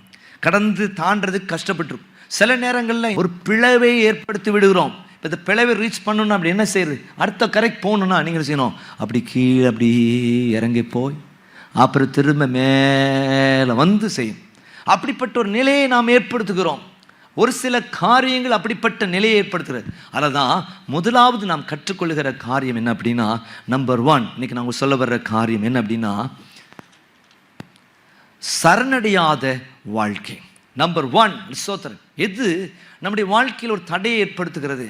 கடந்து தாண்டதுக்கு கஷ்டப்பட்டுருக்கோம். சில நேரங்களில் ஒரு பிளவை ஏற்படுத்தி விடுகிறோம். இப்போ இந்த பிளவை ரீச் பண்ணணும்னா அப்படி என்ன செய்யுது, அடுத்த கரைக்கு போகணுன்னா நீங்கள் செய்யணும், அப்படி கீழே அப்படி இறங்கி போய் அப்புறம் திரும்ப மேலே வந்து செய்யும். அப்படிப்பட்ட ஒரு நிலையை நாம் ஏற்படுத்துகிறோம். ஒரு சில காரியங்கள் அப்படிப்பட்ட நிலையை ஏற்படுத்துகிறது. அதில் தான் முதலாவது நாம் கற்றுக்கொள்கிற காரியம் என்ன அப்படின்னா, நம்பர் 1 இன்னைக்கு நாங்கள் சொல்ல வர்ற காரியம் என்ன அப்படின்னா, சரணடையாத வாழ்க்கை. நம்பர் 1 ஸ்தோத்திரம். எது நம்முடைய வாழ்க்கையில் ஒரு தடையை ஏற்படுத்துகிறது,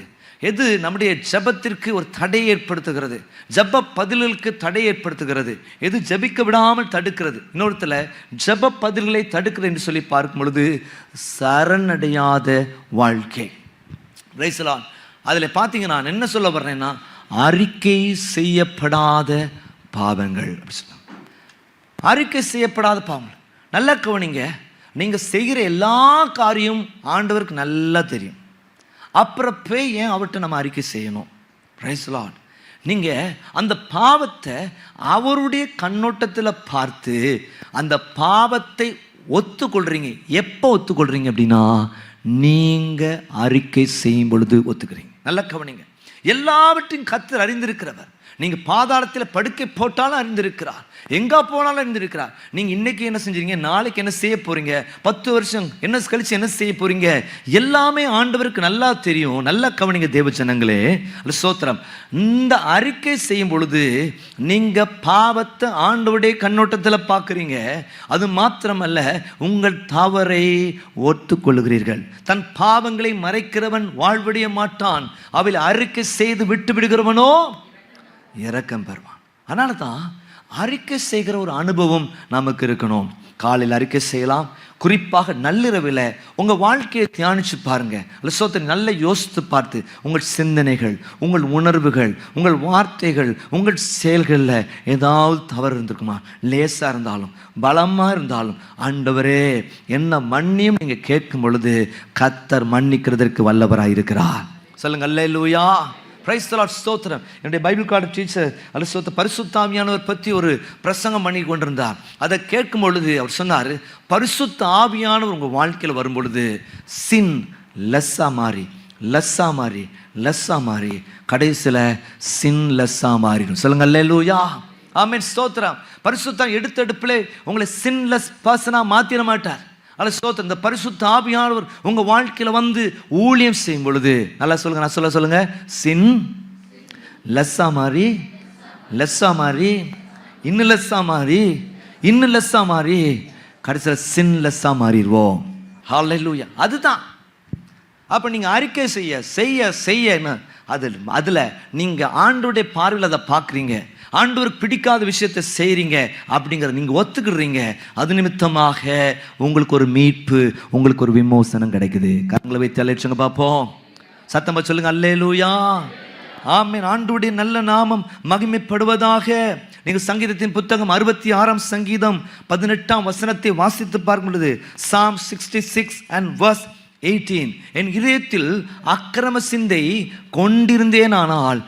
எது நம்முடைய ஜெபத்திற்கு ஒரு தடையை ஏற்படுத்துகிறது, ஜெப பதில்களுக்கு தடை ஏற்படுத்துகிறது, எது ஜெபிக்க விடாமல் தடுக்கிறது. இன்னொருத்தல ஜெப பதில்களை தடுக்கிறது என்று சொல்லி பார்க்கும் பொழுது சரணடையாத வாழ்க்கை. Praise the Lord. அதில் பார்த்தீங்கன்னா நான் என்ன சொல்ல வர்றேன்னா, அறிக்கை செய்யப்படாத பாவங்கள் அப்படி சொல்ல. அறிக்கை செய்யப்படாத பாவங்கள். நல்லா கவனிங்க, நீங்கள் செய்கிற எல்லா காரியம் ஆண்டவருக்கு நல்லா தெரியும். அப்புறம் போய் ஏன் அவர்கிட்ட நம்ம அறிக்கை செய்யணும்? Praise the Lord. நீங்கள் அந்த பாவத்தை அவருடைய கண்ணோட்டத்தில் பார்த்து அந்த பாவத்தை ஒத்துக்கொள்கிறீங்க. எப்போ ஒத்துக்கொள்கிறீங்க அப்படின்னா, நீங்கள் அறிக்கை செய்யும் பொழுது ஒத்துக்கிறீங்க. நல்லா கவனிங்க, எல்லாவற்றையும் கர்த்தர் அறிந்திருக்கிறவர். நீங்கள் பாதாளத்தில் படுக்கை போட்டாலும் அறிந்திருக்கிறார், எங்கே போனாலும் அறிந்திருக்கிறார். நீங்கள் இன்றைக்கி என்ன செஞ்சீங்க, நாளைக்கு என்ன செய்ய போகிறீங்க, 10 வருஷம் என்ன கழிச்சு என்ன செய்ய போகிறீங்க, எல்லாமே ஆண்டவருக்கு நல்லா தெரியும். நல்லா கவனிங்க தேவ ஜனங்களே, ஸ்தோத்திரம். இந்த அறிக்கை செய்யும் பொழுது நீங்கள் பாவத்தை ஆண்டவருடைய கண்ணோட்டத்தில் பார்க்குறீங்க. அது மாத்திரமல்ல, உங்கள் தவறை ஒத்துக்கொள்கிறீர்கள். தன் பாவங்களை மறைக்கிறவன் வாழ்வடைய மாட்டான், அவையில் அறிக்கை செய்து விட்டு விடுகிறவனோ இரக்கம் பெறுவான். அதனால தான் அறிக்கை செய்கிற ஒரு அனுபவம் நமக்கு இருக்கணும். காலையில் அறிக்கை செய்யலாம். குறிப்பாக நள்ளிரவில் உங்கள் வாழ்க்கையை தியானித்து பாருங்கள். அல்ல நல்ல யோசித்து பார்த்து உங்கள் சிந்தனைகள், உங்கள் உணர்வுகள், உங்கள் வார்த்தைகள், உங்கள் செயல்களில் ஏதாவது தவறு இருந்திருக்குமா? லேசாக இருந்தாலும் பலமாக இருந்தாலும் ஆண்டவரே என்ன மன்னியும் நீங்கள் கேட்கும் பொழுது கர்த்தர் மன்னிக்கிறதற்கு வல்லவராக இருக்கிறார். சொல்லுங்க அல்லேலூயா. பிரைஸ் தி லார்ட், ஸ்தோத்திரம். என்னுடைய பைபிள் கார்டு டீச்சர் அல்ல பரிசுத்த ஆவியானவர் பற்றி ஒரு பிரசங்கம் பண்ணி கொண்டிருந்தார். அதை கேட்கும் பொழுது அவர் சொன்னார், பரிசுத்த ஆவியானவர் உங்கள் வாழ்க்கையில் வரும் பொழுது சின் லெஸ்ஸா மாறி கடைசியில் சின் லெஸ்ஸா மாறிடும். சொல்லுங்க அல்லேலூயா, ஆமென், ஸ்தோத்திரம். பரிசுத்தம் எடுத்தெடுப்பிலே உங்களை சின்லெஸ் பர்சனா மாத்திர மாட்டார். அல்ல ஸ்தோத்திரம். இந்த பரிசுத்த ஆவியானவர் உங்க வாழ்க்கையில வந்து ஊழியம் செய்யும் பொழுது நல்லா சொல்லுங்க, நான் சொல்லுங்க, சின் லெஸ்ஸா மாறி இன்னும் லெஸ்ஸா மாறி கடைசியில் சின் லெஸ்ஸா மாறிடுவோம். ஹல்லேலூயா. அதுதான். அப்ப நீங்க அறிக்கை செய்ய அதுல நீங்க ஆண்டவருடைய பார்வையில் அதை பார்க்குறீங்க, ஆண்டவருக்கு பிடிக்காத விஷயத்தை செய்கிறீங்க அப்படிங்கிறத நீங்கள் ஒத்துக்கிடுறீங்க. அது நிமித்தமாக உங்களுக்கு ஒரு மீட்பு, உங்களுக்கு ஒரு விமோசனம் கிடைக்குது. கரங்களை வைத்து அழைச்சுங்க பார்ப்போம். சத்தமா சொல்லுங்க அல்லேலூயா, ஆமென். ஆண்டவருடைய நல்ல நாமம் மகிமைப்படுவதாக. நீங்கள் சங்கீதத்தின் புத்தகம் 66 சங்கீதம் 18 வசனத்தை வாசித்து பார்க்கும் பொழுது Psalm 66 and verse 18, என் இதயத்தில் அக்கிரம சிந்தை கொண்டிருந்தேனானால்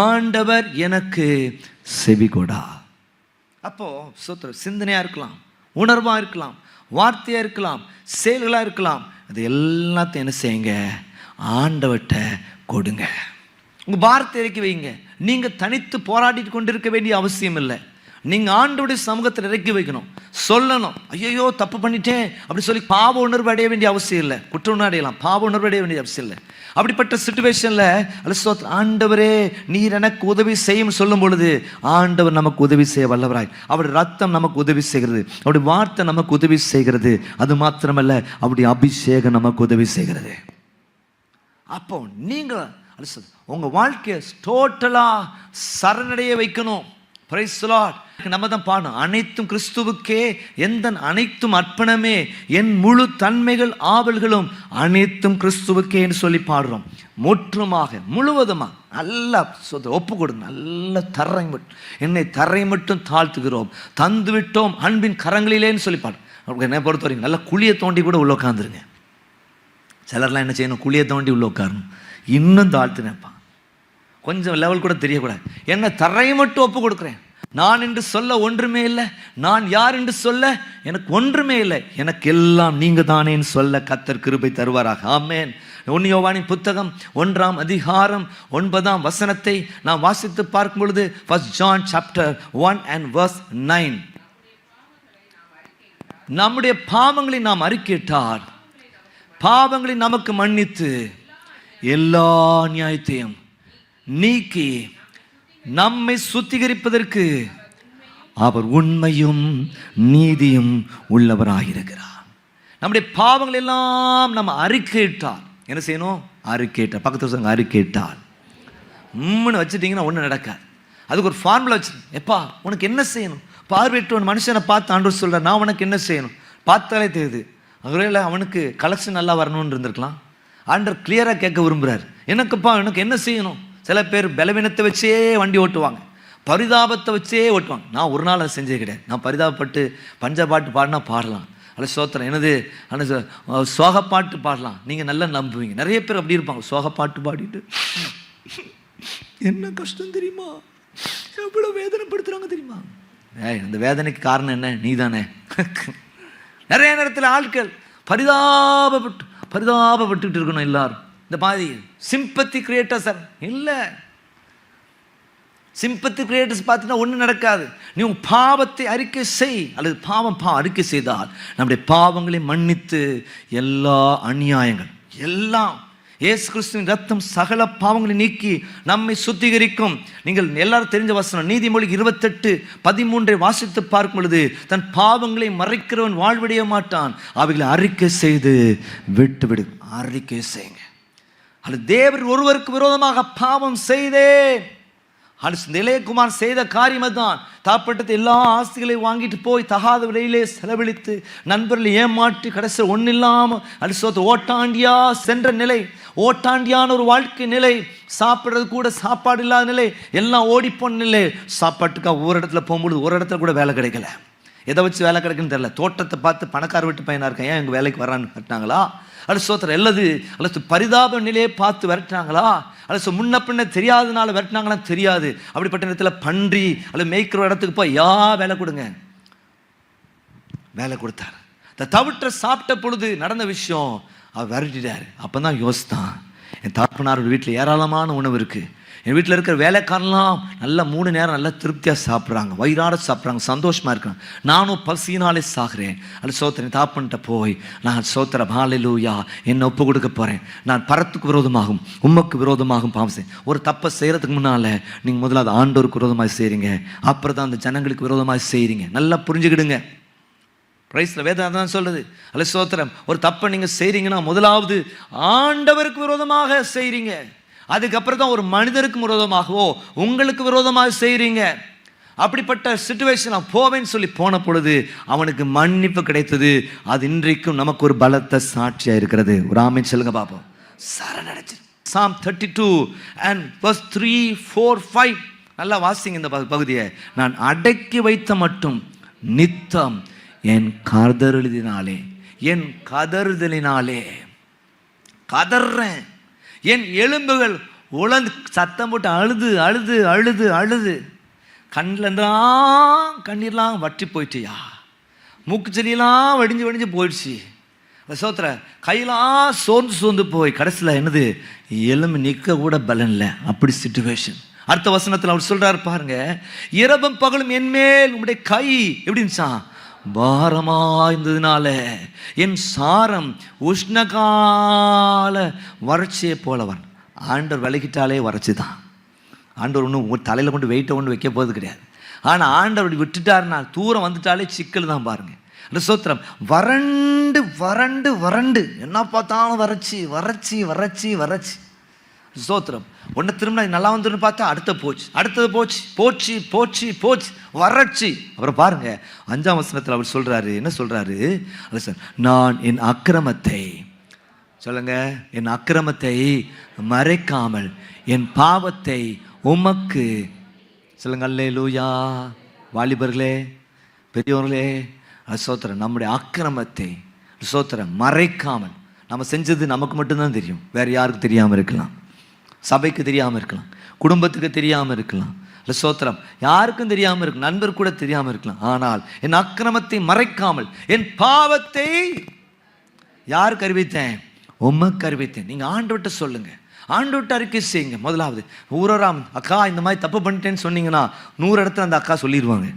ஆண்டவர் எனக்கு செவிகொடா. அப்போ சிந்தனையா இருக்கலாம், உணர்வா இருக்கலாம், வார்த்தையா இருக்கலாம், செயல்களா இருக்கலாம், அது எல்லாத்தையும் என்ன செய்யுங்க, ஆண்டவர்கிட்ட கொடுங்க. உங்க பாரத்தை இறக்கி வைங்க. நீங்க தனித்து போராடிட்டு கொண்டிருக்க வேண்டிய அவசியம் இல்லை. நீங்க ஆண்டவருடைய சமூகத்தில் இறக்கி வைக்கணும், சொல்லணும். ஐயோ தப்பு பண்ணிட்டேன் அப்படி சொல்லி பாவ உணர்வு அடைய வேண்டிய அவசியம் இல்லை. குற்ற உணர்வு அடையலாம், பாவ உணர்வு அடைய வேண்டிய அவசியம் இல்லை. அப்படிப்பட்ட சிச்சுவேஷன்ல ஆண்டவரே நீர் எனக்கு உதவி செய்யும் சொல்லும் பொழுது ஆண்டவர் நமக்கு உதவி செய்ய வல்லவராய். அவருடைய ரத்தம் நமக்கு உதவி செய்கிறது, அவருடைய வார்த்தை நமக்கு உதவி செய்கிறது. அது மாத்திரமல்ல, அவருடைய அபிஷேகம் நமக்கு உதவி செய்கிறது. அப்போ நீங்க உங்க வாழ்க்கையை டோட்டலா சரணடைய வைக்கணும். Praise the Lord. நம்ம தான் பாடணும், அனைத்தும் கிறிஸ்துவுக்கே எந்த அனைத்தும் அர்ப்பணமே, என் முழு தன்மைகள் ஆவல்களும் அனைத்தும் கிறிஸ்துவுக்கே என்று சொல்லி பாடுறோம். முற்றுமாக முழுவதுமா நல்லா ஒப்பு கொடுங்க. நல்ல தரை மட்டும் என்னை தரை மட்டும் தாழ்த்துகிறோம், தந்து விட்டோம் அன்பின் கரங்களிலேன்னு சொல்லி பாடும். என்னை பொறுத்த வரைக்கும் நல்லா குழியை தோண்டி கூட உள்ள உட்காந்துருங்க. சிலர்லாம் என்ன செய்யணும், குழியை தோண்டி உள்ள உட்காரணும், இன்னும் தாழ்த்து நினைப்பான், கொஞ்சம் லெவல் கூட தெரியக்கூடாது. என்ன தரையை மட்டும் ஒப்பு கொடுக்குறேன், நான் என்று சொல்ல ஒன்றுமே இல்லை, நான் யார் என்று சொல்ல எனக்கு ஒன்றுமே இல்லை, எனக்கு எல்லாம் நீங்க தானேன்னு சொல்ல கர்த்தர் கிருபை தருவாராக. ஆமென். 1 யோவானின் புத்தகம் 1 அதிகாரம் 9 வசனத்தை நான் வாசித்து பார்க்கும் பொழுது 1 John chapter 1 and verse 9, நம்முடைய பாவங்களை நாம் அறிக்கையிட்டால் பாவங்களை நமக்கு மன்னித்து எல்லா நியாயத்தையும் நீக்கி நம்மை சுத்திகரிப்பதற்கு அவர் உண்மையும் நீதியும் உள்ளவராயிருக்கிறார். நம்முடைய பாவங்கள் எல்லாம் நம்ம அறிக்கையிட்டால் என்ன செய்யணும், அறிக்கையிட்டால். பக்கத்தில் சொல்லுங்க, அறிக்கையிட்டால். வச்சுட்டீங்கன்னா ஒன்றும் நடக்காது. அதுக்கு ஒரு ஃபார்முலா வச்சு, எப்பா உனக்கு என்ன செய்யணும், பார்வையிட்டு ஒரு மனுஷனை பார்த்து ஆண்டவர் சொல்ற, நான் உனக்கு என்ன செய்யணும் பார்த்தாலே தெரியுது. ஒருவேளை அவனுக்கு கலெக்ஷன் நல்லா வரணும்னு இருந்திருக்கலாம். ஆண்டவர் கிளியராக கேட்க விரும்புகிறார், எனக்குப்பா எனக்கு என்ன செய்யணும். சில பேர் பலவீனத்தை வச்சே வண்டி ஓட்டுவாங்க, பரிதாபத்தை வச்சே ஓட்டுவாங்க. நான் ஒரு நாள் அதை செஞ்சே கிடையாது. நான் பரிதாபப்பட்டு பஞ்சபாட்டு பாடினா பாடலாம், அல்ல சோத்திரம் எனது ஆனால் சோகப்பாட்டு பாடலாம், நீங்கள் நல்லா நம்புவீங்க. நிறைய பேர் அப்படி இருப்பாங்க, சோகப்பாட்டு பாடிட்டு என்ன கஷ்டம் தெரியுமா, எவ்வளோ வேதனைப்படுத்துகிறாங்க தெரியுமா. அந்த வேதனைக்கு காரணம் என்ன, நீ தானே. நிறைய நேரத்தில் ஆட்கள் பரிதாபப்பட்டு இருக்கணும் எல்லாரும். இந்த பாதி சிம்பத்தி கிரியேட்டர்ஸ் இல்லை. சிம்பத்தி கிரியேட்டர்ஸ் பார்த்தீங்கன்னா ஒன்றும் நடக்காது. நீ உன் பாவத்தை அறிக்கை செய், அல்லது பாவம் அறிக்கை செய்தால் நம்முடைய பாவங்களை மன்னித்து எல்லா அநியாயங்கள் எல்லாம் இயேசு கிறிஸ்துவின் ரத்தம் சகல பாவங்களை நீக்கி நம்மை சுத்திகரிக்கும். நீங்கள் எல்லாரும் தெரிஞ்ச வசனம் நீதிமொழி 28:13 வாசித்து பார்க்கும் பொழுது, தன் பாவங்களை மறைக்கிறவன் வாழ்வடைய மாட்டான், அவைகளை அறிக்கை செய்து விட்டுவிடு. அறிக்கை செய்யுங்க. அது தேவர் ஒருவருக்கு விரோதமாக பாவம் செய்தேன். இளையகுமார் செய்த காரியம் தான். தாப்பட்டத்தை எல்லா ஆஸ்திகளையும் வாங்கிட்டு போய் தகாத விலையிலே செலவழித்து நண்பர்களை ஏமாற்றி கடைசியில் ஒன்றும் இல்லாமல் அடிசோத்து ஓட்டாண்டியா சென்ற நிலை, ஓட்டாண்டியான ஒரு வாழ்க்கை நிலை, சாப்பிட்றது கூட சாப்பாடு இல்லாத நிலை, எல்லாம் ஓடிப்போன நிலை. சாப்பாட்டுக்காக ஒரு இடத்துல போகும்பொழுது ஒரு இடத்துல கூட வேலை கிடைக்கல. எதை வச்சு வேலை கிடைக்குன்னு தெரியல. தோட்டத்தை பார்த்து பணக்கார வீட்டு பையனாக இருக்கேன், ஏன் எங்கள் வேலைக்கு வரான்னு விரட்டினாங்களா? அல்லது ஸ்தோத்திரம் அல்லது அல்லது பரிதாப நிலையை பார்த்து விரட்டினாங்களா? அல்லது முன்ன பின்ன தெரியாதனால விரட்டினாங்களா? தெரியாது. அப்படிப்பட்ட நேரத்தில் பன்றி அல்லது மேய்க்கிற இடத்துக்கு போய் வேலை கொடுங்க, வேலை கொடுத்தார். இந்த தவிட்ட சாப்பிட்ட பொழுது நடந்த விஷயம் அவர் விரட்டிட்டார். அப்போ தான் யோசித்தான், என் தகப்பனார் வீட்டில் ஏராளமான உணவு இருக்குது, என் வீட்டில் இருக்கிற வேலைக்காரலாம் நல்லா 3 நேரம் நல்லா திருப்தியாக சாப்பிட்றாங்க, வயிறார சாப்பிட்றாங்க, சந்தோஷமாக இருக்கிறாங்க, நானும் பசினாலே சாகிறேன். அது சோத்திரன் தாப்பன்ட்ட போய் நான் சோத்திரம் ஹல்லேலூயா என்னை ஒப்பு கொடுக்க போகிறேன், நான் பரத்துக்கு விரோதமாகும் உமக்கு விரோதமாகும் பாவம் செய். ஒரு தப்பை செய்கிறதுக்கு முன்னால் நீங்கள் முதல்ல ஆண்டவருக்கு விரோதமாக செய்கிறீங்க, அப்புறம் தான் அந்த ஜனங்களுக்கு விரோதமாக செய்கிறீங்க. நல்லா புரிஞ்சுக்கிடுங்க. பிரைஸ்ல வேதம் தான் சொல்லுது. அல்ல சோத்திரம், ஒரு தப்பை நீங்கள் செய்கிறீங்கன்னா முதலாவது ஆண்டவருக்கு விரோதமாக செய்கிறீங்க, அதுக்கப்புறம் தான் ஒரு மனிதருக்கு விரோதமாகவோ உங்களுக்கு விரோதமாக செய்கிறீங்க. அப்படிப்பட்ட சிச்சுவேஷன் நான் போவேன்னு சொல்லி போன பொழுது அவனுக்கு மன்னிப்பு கிடைத்தது. அது இன்றைக்கும் நமக்கு ஒரு பலத்த சாட்சியாக இருக்கிறது. ஒரு ஆமென் சொல்லுங்க பாப்போம். சரணடைச்சு Psalm 32 and verse 3, 4, 5 நல்லா வாசிங்க இந்த பகுதியை. நான் அடக்கி வைத்த மட்டும் நித்தம் என் கதறுதலினாலே கதறேன், என் எலும்புகள் உழந்து சத்தம் போட்டு அழுது அழுது அழுது அழுது கண்ணில்தான் கண்ணீர்லாம் வற்றி போயிட்டுயா, மூக்கு செடியெல்லாம் வடிஞ்சு வடிஞ்சு போயிடுச்சு, சோத்திர கையெல்லாம் சோர்ந்து போய் கடைசியில் என்னது எலும்பு நிற்க கூட பலன் இல்லை. அப்படி சிச்சுவேஷன். அடுத்த வசனத்தில் அவர் சொல்றாரு பாருங்க, இரவும் பகலும் என்மேல் உங்களுடைய கை எப்படி இருந்துச்சான், பாரமாய்ந்ததுனால என் சாரம் உஷ்ணகால வறட்சியை போலவன். ஆண்டவர் விலகிட்டாலே வறட்சி தான். ஆண்டவர் ஒன்றும் தலையில் கொண்டு வெயிட்டை கொண்டு வைக்க போகிறது கிடையாது. ஆனால் ஆண்டவர் விட்டுட்டாருன்னா தூரம் வந்துட்டாலே சிக்கல் தான். பாருங்க அந்த சோத்திரம் வறண்டு வறண்டு வறண்டு என்ன பார்த்தாலும் வறட்சி வறட்சி வறட்சி வறட்சி. சோத்திரம் ஒன்று திரும்ப நல்லா வந்துன்னு பார்த்தா அடுத்தது போச்சு வறட்சி. அப்புறம் பாருங்க 5ஆம் வசனத்தில் அவர் சொல்றாரு, என்ன சொல்றாரு, நான் என் அக்கிரமத்தை சொல்லுங்க, என் அக்கிரமத்தை மறைக்காமல் என் பாவத்தை உமக்கு சொல்லுங்க. அல்லேலூயா. வாலிபர்களே பெரியவர்களே, சோத்திரம் நம்முடைய அக்கிரமத்தை சோத்திரம் மறைக்காமல், நம்ம செஞ்சது நமக்கு மட்டும்தான் தெரியும், வேற யாருக்கு தெரியாமல் இருக்கலாம், சபைக்கு தெரியாமல் இருக்கலாம், குடும்பத்துக்கு தெரியாமல் இருக்கலாம், சோத்திரம் யாருக்கும் தெரியாமல் இருக்கலாம், நண்பர் கூட தெரியாமல் இருக்கலாம். ஆனால் என் அக்கிரமத்தை மறைக்காமல் என் பாவத்தை யாருக்கு அறிவித்தேன், உமக்கு அறிவித்தேன். நீங்கள் ஆண்டவர்கிட்ட சொல்லுங்க, ஆண்டவர்கிட்ட அறிக்கை செய்யுங்க. முதலாவது ஊராம் அக்கா இந்த மாதிரி தப்பு பண்ணிட்டேன்னு சொன்னீங்கன்னா 100 இடத்துல அந்த அக்கா சொல்லிடுவாங்க.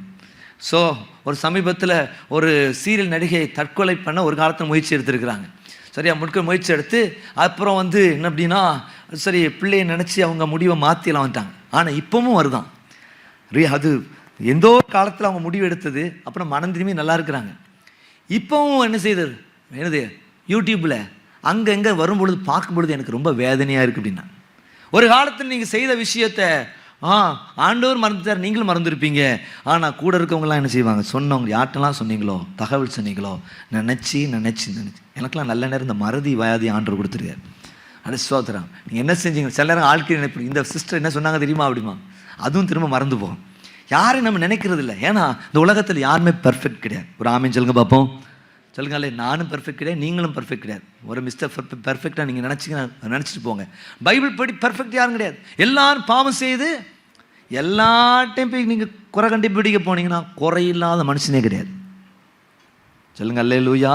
ஸோ ஒரு சமீபத்தில் ஒரு சீரியல் நடிகை தற்கொலை பண்ண ஒரு காலத்தில் முயற்சி எடுத்துருக்குறாங்க. சரியா முயற்சி எடுத்து அப்புறம் என்ன அப்படின்னா சரி பிள்ளையை நினச்சி அவங்க முடிவை மாற்றிலாம் வந்துட்டாங்க. ஆனால் இப்போவும் வருதான் அது எந்த ஒரு காலத்தில் அவங்க முடிவு எடுத்தது அப்புறம் மனம் திரும்பி நல்லா இருக்கிறாங்க. இப்போவும் என்ன செய்தது என்னது யூடியூப்பில் அங்கங்கே வரும்பொழுது பார்க்கும்பொழுது எனக்கு ரொம்ப வேதனையாக இருக்குது அப்படின்னா, ஒரு காலத்தில் நீங்கள் செய்த விஷயத்தை ஆண்டவர் மறந்துட்டார், நீங்களும் மறந்துருப்பீங்க. ஆனால் கூட இருக்கவங்களாம் என்ன செய்வாங்க, சொன்னவங்க யார்ட்டெல்லாம் சொன்னீங்களோ தகவல் சொன்னீங்களோ நினச்சி எனக்கெல்லாம் நல்ல நேரம் இந்த மறதி வியாதி ஆண்டவர் கொடுத்துருக்காரு. அது சோதரம் நீங்கள் என்ன செஞ்சீங்க, சில நேரம் ஆட்கள் நினைப்பு இந்த சிஸ்டர் என்ன சொன்னாங்க தெரியுமா அப்படிமா, அதுவும் திரும்ப மறந்து போகும். யாரையும் நம்ம நினைக்கிறது இல்லை. ஏன்னா இந்த உலகத்தில் யாருமே பெர்ஃபெக்ட் கிடையாது. ஒரு ஆமீன் சொல்லுங்க பார்ப்போம். சொல்லுங்க. அல்ல நானும் பெர்ஃபெக்ட் கிடையாது, நீங்களும் பெர்ஃபெக்ட் கிடையாது. ஒரு மிஸ்டர் பெர்ஃபெக்டாக நீங்கள் நினச்சிட்டு போங்க. பைபிள் படி பெர்ஃபெக்ட் யாரும் கிடையாது. எல்லாரும் பாவம் செய்து எல்லாட்டையும் போய் நீங்கள் குறை கண்டுபிடிக்க போனீங்கன்னா குறையில்லாத மனுஷனே கிடையாது. சொல்லுங்க அல்லேலூயா.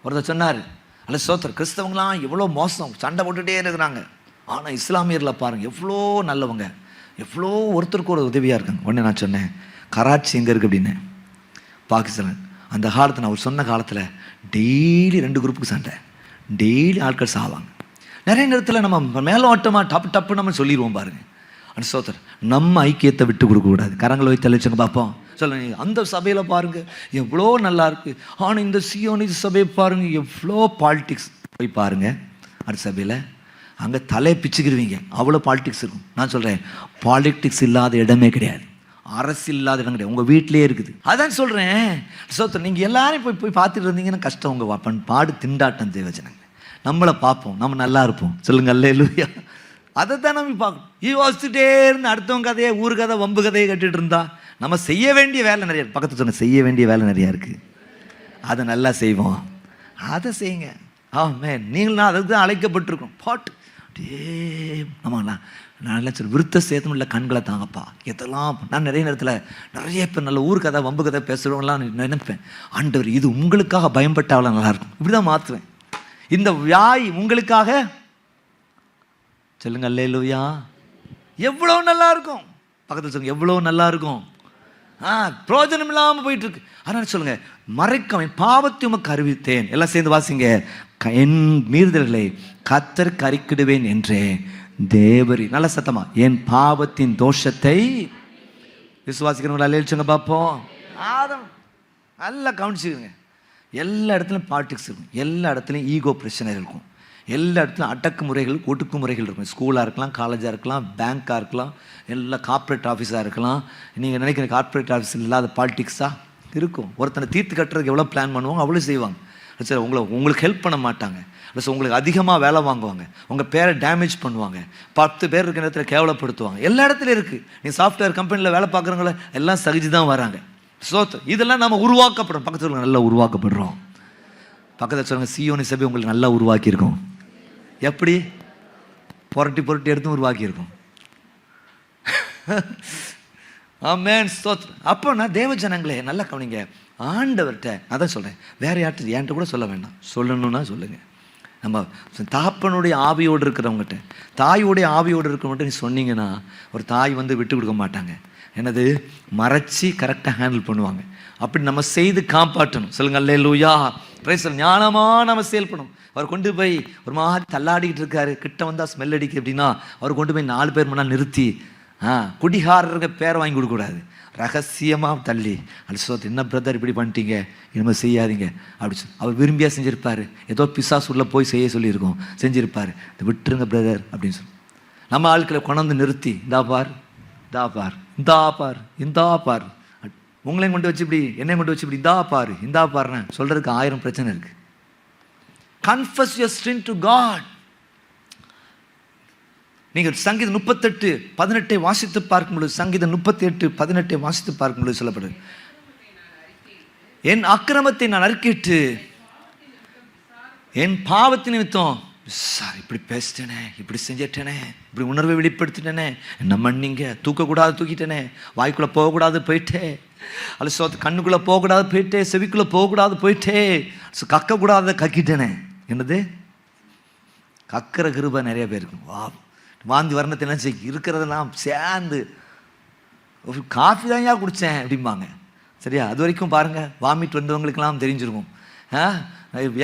ஒருத்தர் சொன்னார், அல்ல சோத்திர கிறிஸ்தவங்களாம் எவ்வளோ மோசம் சண்டை போட்டுகிட்டே இருக்கிறாங்க, ஆனால் இஸ்லாமியரில் பாருங்கள் எவ்வளோ நல்லவங்க, எவ்வளோ ஒருத்தருக்கு ஒரு உதவியாக இருக்காங்க. உடனே நான் சொன்னேன், கராச்சி எங்கே இருக்குது அப்படின்னு, பாகிஸ்தான். அந்த காலத்தில் நான் ஒரு சொன்ன காலத்தில் டெய்லி 2 குரூப்புக்கு சண்டை, டெய்லி ஆட்கள் சாவாங்க. நிறைய நேரத்தில் நம்ம மேலோட்டமாக டப்பு நம்ம சொல்லிடுவோம் பாருங்கள். அந்த சோத்திர நம்ம ஐக்கியத்தை விட்டு கொடுக்கக்கூடாது. கரங்களை வைத்து அழைச்சங்க பார்ப்போம். சொல்லுங்க, அந்த சபையில் பாருங்கள் எவ்வளோ நல்லா இருக்குது, ஆனால் இந்த சியோனிஸ் சபையை பாருங்கள் எவ்வளோ பாலிட்டிக்ஸ். போய் பாருங்கள் அடுத்த சபையில், அங்கே தலையை பிச்சுக்கிடுவீங்க, அவ்வளோ பாலிட்டிக்ஸ் இருக்கும். நான் சொல்கிறேன், பாலிட்டிக்ஸ் இல்லாத இடமே கிடையாது, அரசியல் இல்லாத இடம் கிடையாது, உங்கள் வீட்டிலே இருக்குது. அதான் சொல்கிறேன் சோத்திரம். நீங்கள் எல்லாரும் போய் பார்த்துட்டு இருந்தீங்கன்னா கஷ்டம். உங்கள் பாடு திண்டாட்டம் தேவச்சனங்க. நம்மளை பார்ப்போம், நம்ம நல்லா இருப்போம். சொல்லுங்க அல்லேலூயா. அதை தான் நம்ம பார்க்கணும். யோசிச்சுட்டே இருந்து அடுத்தவங்க கதையை, ஊர் கதை, வம்பு கதையை கட்டிட்டு இருந்தா நம்ம செய்ய வேண்டிய வேலை நிறைய. பக்கத்து சொன்ன செய்ய வேண்டிய வேலை நிறையா இருக்குது, அதை நல்லா செய்வோம். அதை செய்யுங்க. நீங்களும் அதுக்கு தான் அழைக்கப்பட்டிருக்கோம். பாட்டு ஆமாண்ணா, நான் நல்லா சரி விருத்த சேதம் இல்லை கண்களை தாங்கப்பா. இதெல்லாம் நான் நிறைய நேரத்தில் நிறைய பேர் நல்ல ஊர் கதை, வம்பு கதை பேசுகிறவங்களாம் நினைப்பேன், ஆண்டவர் இது உங்களுக்காக பயன்பட்ட அவ்வளோ நல்லாயிருக்கும், இப்படி தான் மாற்றுவேன். இந்த வியாய் உங்களுக்காக சொல்லுங்க அல்லேலூயா. எவ்வளோ நல்லா இருக்கும். பக்கத்தில் சொல்லுங்க எவ்வளோ நல்லா இருக்கும். பிரயோஜனம் இல்லாமல் போயிட்டு இருக்கு. அதனால சொல்லுங்க, மறைக்க பாவத்தை உமக்கு அறிவித்தேன். எல்லாம் சேர்ந்து வாசிங்க. என் மீறுதல்களை கர்த்தருக்கு அறிக்கிடுவேன் என்றே தேவரி. நல்ல சத்தமா, என் பாவத்தின் தோஷத்தை விசுவாசிக்கிறவங்களா அல்லேலூயா பார்ப்போம். நல்லா கவனிச்சுக்கோங்க. எல்லா இடத்துலையும் பாலிடிக்ஸ் இருக்கும், எல்லா இடத்துலையும் ஈகோ பிரச்சனை இருக்கும், எல்லா இடத்துலையும் அடக்குமுறைகள், ஒடுக்குமுறைகள் இருக்கும். ஸ்கூலாக இருக்கலாம், காலேஜாக இருக்கலாம், பேங்காக இருக்கலாம், எல்லா கார்ப்பரேட் ஆஃபீஸாக இருக்கலாம். நீங்கள் நினைக்கிற கார்ப்பரேட் ஆஃபீஸில் இல்லாத பாலிடிக்ஸாக இருக்கும். ஒருத்தனை தீர்த்து கட்டுறதுக்கு எவ்வளோ பிளான் பண்ணுவாங்க, அவ்வளோ செய்வாங்க. சரி, உங்களுக்கு ஹெல்ப் பண்ண மாட்டாங்க, ப்ளஸ் உங்களுக்கு அதிகமாக வேலை வாங்குவாங்க, உங்கள் பேரை டேமேஜ் பண்ணுவாங்க, 10 பேர் இருக்கிற இடத்துல கேவலப்படுத்துவாங்க. எல்லா இடத்துலையும் இருக்குது. நீங்கள் சாஃப்ட்வேர் கம்பெனியில் வேலை பார்க்குறவங்கள எல்லாம் சகிச்சு தான் வராங்க. இதெல்லாம் நம்ம உருவாக்கப்படுறோம். பக்கத்தில் நல்லா உருவாக்கப்படுறோம். பக்கத்தில் சொல்லுங்க, சீயோனி சபை உங்களுக்கு நல்லா உருவாக்கியிருக்கோம். எப்படி? புரட்டி புரட்டி எடுத்து உருவாக்கியிருக்கோம். ஆமென், ஸ்தோத்திரம். அப்போ நான் தேவ ஜனங்களே நல்லா கவனிங்க. ஆண்டவர்கிட்ட அதான் சொல்கிறேன், வேற யார்கிட்ட என்கிட்ட கூட சொல்ல வேண்டாம், சொல்லணும்னா சொல்லுங்கள். நம்ம தாப்பனுடைய ஆவியோடு இருக்கிறவங்ககிட்ட, தாயோடைய ஆவியோடு இருக்கிறவங்ககிட்ட நீ சொன்னீங்கன்னா ஒரு தாய் வந்து விட்டு கொடுக்க மாட்டாங்க. என்னது மறைச்சி கரெக்டாக ஹேண்டில் பண்ணுவாங்க. அப்படி நம்ம செய்து காப்பாற்றணும். சொல்லுங்க அல்லேலூயா. பிரைஸ். ஞானமாக நம்ம செயல்படணும். அவர் கொண்டு போய் ஒரு மாதிரி தள்ளாடிக்கிட்டு இருக்காரு, கிட்ட வந்தால் ஸ்மெல் அடிக்கு அப்படின்னா அவர் கொண்டு போய் 4 பேர் முன்னால் நிறுத்தி குடிகாரருக்கு பேரை வாங்கி கொடுக்கக்கூடாது, ரகசியமாக தள்ளி அல்சோத் என்ன பிரதர் இப்படி பண்ணிட்டீங்க, இனிமேல் செய்யாதீங்க அப்படி சொல்லி அவர் விரும்பியாக செஞ்சுருப்பார். ஏதோ பிசாசு உள்ள போய் செய்ய சொல்லியிருக்கோம், செஞ்சுருப்பார். இதை விட்டுருங்க பிரதர் அப்படின்னு சொல்லி நம்ம ஆட்களை கொண்டாந்து நிறுத்தி, இந்தா பார், இந்தா பார், இந்தா பார், இந்தா பார், உங்களையும் கொண்டு வச்சு இப்படி என்னையும் கொண்டு வச்சு இப்படி இந்தா பாரு, இந்தா பாருன்னு சொல்கிறதுக்கு 1000 பிரச்சனை இருக்குது. Confess your sin to God. நீங்கள் சங்கீதம் 38:18 வாசித்து பார்க்கும் பொழுது, சங்கீதம் 38:18 வாசித்து பார்க்கும் பொழுது சொல்லப்படுது, என் அக்கிரமத்தை நான் அறிக்கையிட்டு என் பாவத்தின் நிமித்தம் சார் இப்படி பேசிட்டேனே, இப்படி செஞ்சிட்டேனே, இப்படி உணர்வை வெளிப்படுத்திட்டேனே, என்ன மன்னிங்க, தூக்கக்கூடாது தூக்கிட்டேனே, வாய்க்குள்ளே போகக்கூடாது போயிட்டே, அல்ல கண்ணுக்குள்ளே போகக்கூடாது போயிட்டே, செவிக்குள்ளே போகக்கூடாது போயிட்டே, கக்கக்கூடாத கக்கிட்டேனே. என்னது கக்கிற கிருபை நிறைய பேருக்கு. வாந்தி வர்ணத்தை என்ன செய்ய இருக்கிறதெல்லாம் சேர்ந்து ஒரு காஃபி தான் ஏன் குடித்தேன் அப்படிம்பாங்க. சரியா? அது வரைக்கும் பாருங்கள், வாமிட் வந்தவங்களுக்கெல்லாம் தெரிஞ்சிருக்கும்.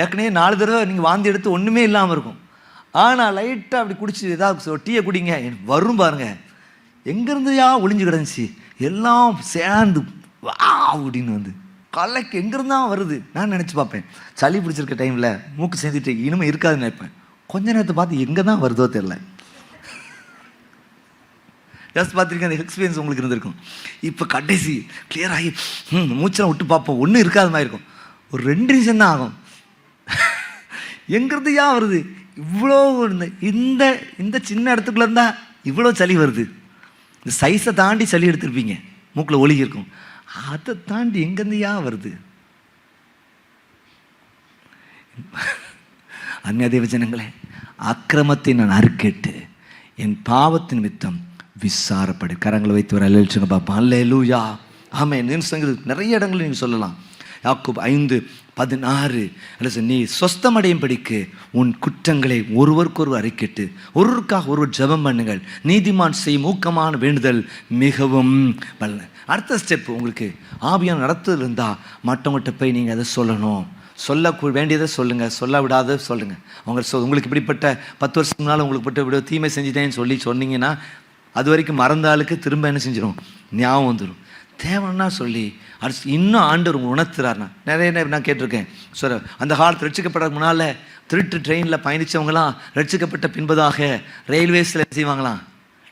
ஏற்கனவே 4 தடவை நீங்கள் வாந்தி எடுத்து ஒன்றுமே இல்லாமல் இருக்கும். ஆனால் லைட்டாக அப்படி குடிச்சு ஏதாவது டீயை குடிங்க, வரும் பாருங்கள், எங்கேருந்து ஒளிஞ்சு கிடந்துச்சு எல்லாம் சேர்ந்து வா அப்படின்னு வந்து கலைக்கு எங்கேருந்தான் வருது. நான் நினச்சி பார்ப்பேன், சளி பிடிச்சிருக்க டைமில் மூக்கு செஞ்சுட்டு இனிமேல் இருக்காதுன்னு நினைப்பேன். கொஞ்ச நேரத்தை பார்த்து எங்கே தான் வருதோ தெரில. ஜஸ்ட் பார்த்துருக்கேன், அந்த எக்ஸ்பீரியன்ஸ் உங்களுக்கு இருந்திருக்கும். இப்போ கடைசி கிளியர் ஆகி மூச்செல்லாம் விட்டு பார்ப்போம், ஒன்றும் இருக்காத மாதிரி இருக்கும். ஒரு 2 நிமிஷம் தான் ஆகும். எங்கிறது வருது இவ்வளோ, இந்த இந்த சின்ன இடத்துக்குள்ள இருந்தால் இவ்வளோ சளி வருது. இந்த சைஸை தாண்டி சளி எடுத்துருப்பீங்க, மூக்கில் ஒழுகி இருக்கும். அதை தாண்டி எங்கேருந்து வருது? அந்நிய தேவ ஜனங்களே, அக்கிரமத்தை நான் அறுக்கேட்டு என் பாவத்தின் நிமித்தம் விசாரப்படு. கரங்களை வைத்து வர அல்லேலூயா பார்ப்போம். அல்லேலூயா. ஆமென். நிறைய இடங்களில் நீங்கள் சொல்லலாம். யாக்கோபு 5:16 நீ சொஸ்தமடையும் படிக்கு உன் குற்றங்களை ஒருவருக்கொருவர் அறிக்கிட்டு ஒருவருக்காக ஒருவர் ஜெபம் பண்ணுங்கள், நீதிமான் செய்யும் ஊக்கமான வேண்டுதல் மிகவும் பலன். அடுத்த ஸ்டெப், உங்களுக்கு ஆவியான நடத்துதல் இருந்தால் மற்றவங்கள்ட்ட போய் நீங்கள் அதை சொல்லணும். சொல்ல வேண்டியதை சொல்லுங்கள், சொல்ல விடாத சொல்லுங்கள். உங்களுக்கு இப்படிப்பட்ட 10 வருஷத்துக்கு முன்னால் உங்களுக்கு பட்ட இப்படி தீமை செஞ்சுட்டேன்னு சொல்லி சொன்னீங்கன்னா அது வரைக்கும் மறந்த ஆளுக்கு திரும்ப என்ன செஞ்சிடும், ஞாபகம் வந்துடும். தேவைன்னா சொல்லி அடுத்து இன்னும் ஆண்டவர் உணர்த்துறாருனா. நிறைய நான் கேட்டிருக்கேன். சார், அந்த காலத்தில் ரட்சிக்கப்படறதுக்கு முன்னால் திருட்டு ட்ரெயினில் பயணித்தவங்களாம் ரட்சிக்கப்பட்ட பின்பதாக ரயில்வேஸில் செய்வாங்களாம்,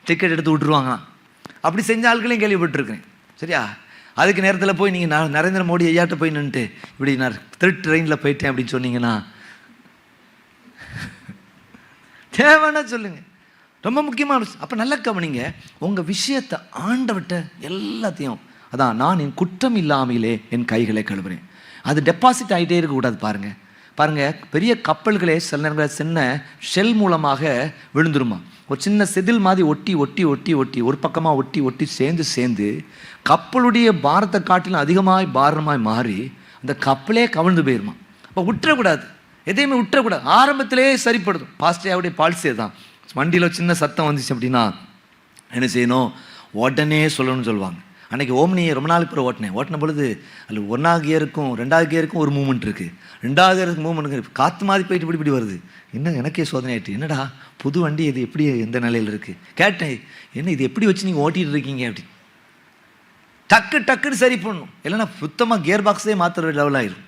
டிக்கெட் எடுத்து விட்டுருவாங்களாம். அப்படி செஞ்ச ஆட்களையும் கேள்விப்பட்டிருக்கேன். சரியா? அதுக்கு நேரத்தில் போய் நீங்கள் நரேந்திர மோடி ஐயாட்ட போய் நின்றுட்டு இப்படி நான் திருட்டு ட்ரெயினில் போயிட்டேன் அப்படின்னு சொன்னீங்கன்னா தேவைன்னா சொல்லுங்கள். ரொம்ப முக்கியமான விஷயம். அப்போ நல்லா கவனிங்க, உங்கள் விஷயத்தை ஆண்டவர்கிட்ட எல்லாத்தையும், அதான் நான் என் குற்றம் இல்லாமலே என் கைகளை கழுவுறேன், அது டெபாசிட் ஆகிட்டே இருக்கக்கூடாது. பாருங்கள், பெரிய கப்பல்களே சில நேரங்களில் சின்ன ஷெல் மூலமாக விழுந்துருமா. ஒரு சின்ன செதில் மாதிரி ஒட்டி ஒட்டி ஒட்டி ஒட்டி ஒரு பக்கமாக ஒட்டி ஒட்டி சேர்ந்து கப்பலுடைய பாரத்தை காட்டிலும் அதிகமாய் பாரமாய் மாறி அந்த கப்பலே கவிழ்ந்து போயிருமா. அப்போ விட்டுறக்கூடாது, எதையுமே விட்டுறக்கூடாது. ஆரம்பத்திலே சரிப்படுதும். பாஸ்டேவுடைய பாலிசியை தான், வண்டியில் சின்ன சத்தம் வந்துச்சு அப்படின்னா என்ன செய்யணும், உடனே சொல்லணும்னு சொல்லுவாங்க. அன்றைக்கி ஓம்னியை ரொம்ப நாளுக்கு பிறகு ஓட்டின பொழுது அதில் 1ஆவது கியருக்கும் 2ஆவது கியருக்கும் ஒரு மூமெண்ட் இருக்குது, 2ஆவது கியருக்கு மூமெண்ட் இருக்குது. காற்று மாதிரி போயிட்டு இப்படி வருது. இன்னும் எனக்கே சோதனை ஆகிட்டு, என்னடா புது வண்டி இது எப்படி எந்த நிலையில் இருக்குது கேட்டேன். என்ன இது எப்படி வச்சு நீங்கள் ஓட்டிகிட்டு இருக்கீங்க அப்படி. டக்குன்னு சரி பண்ணணும், இல்லைன்னா சுத்தமாக கியர் பாக்ஸே மாற்றுற லெவல் ஆயிடும்.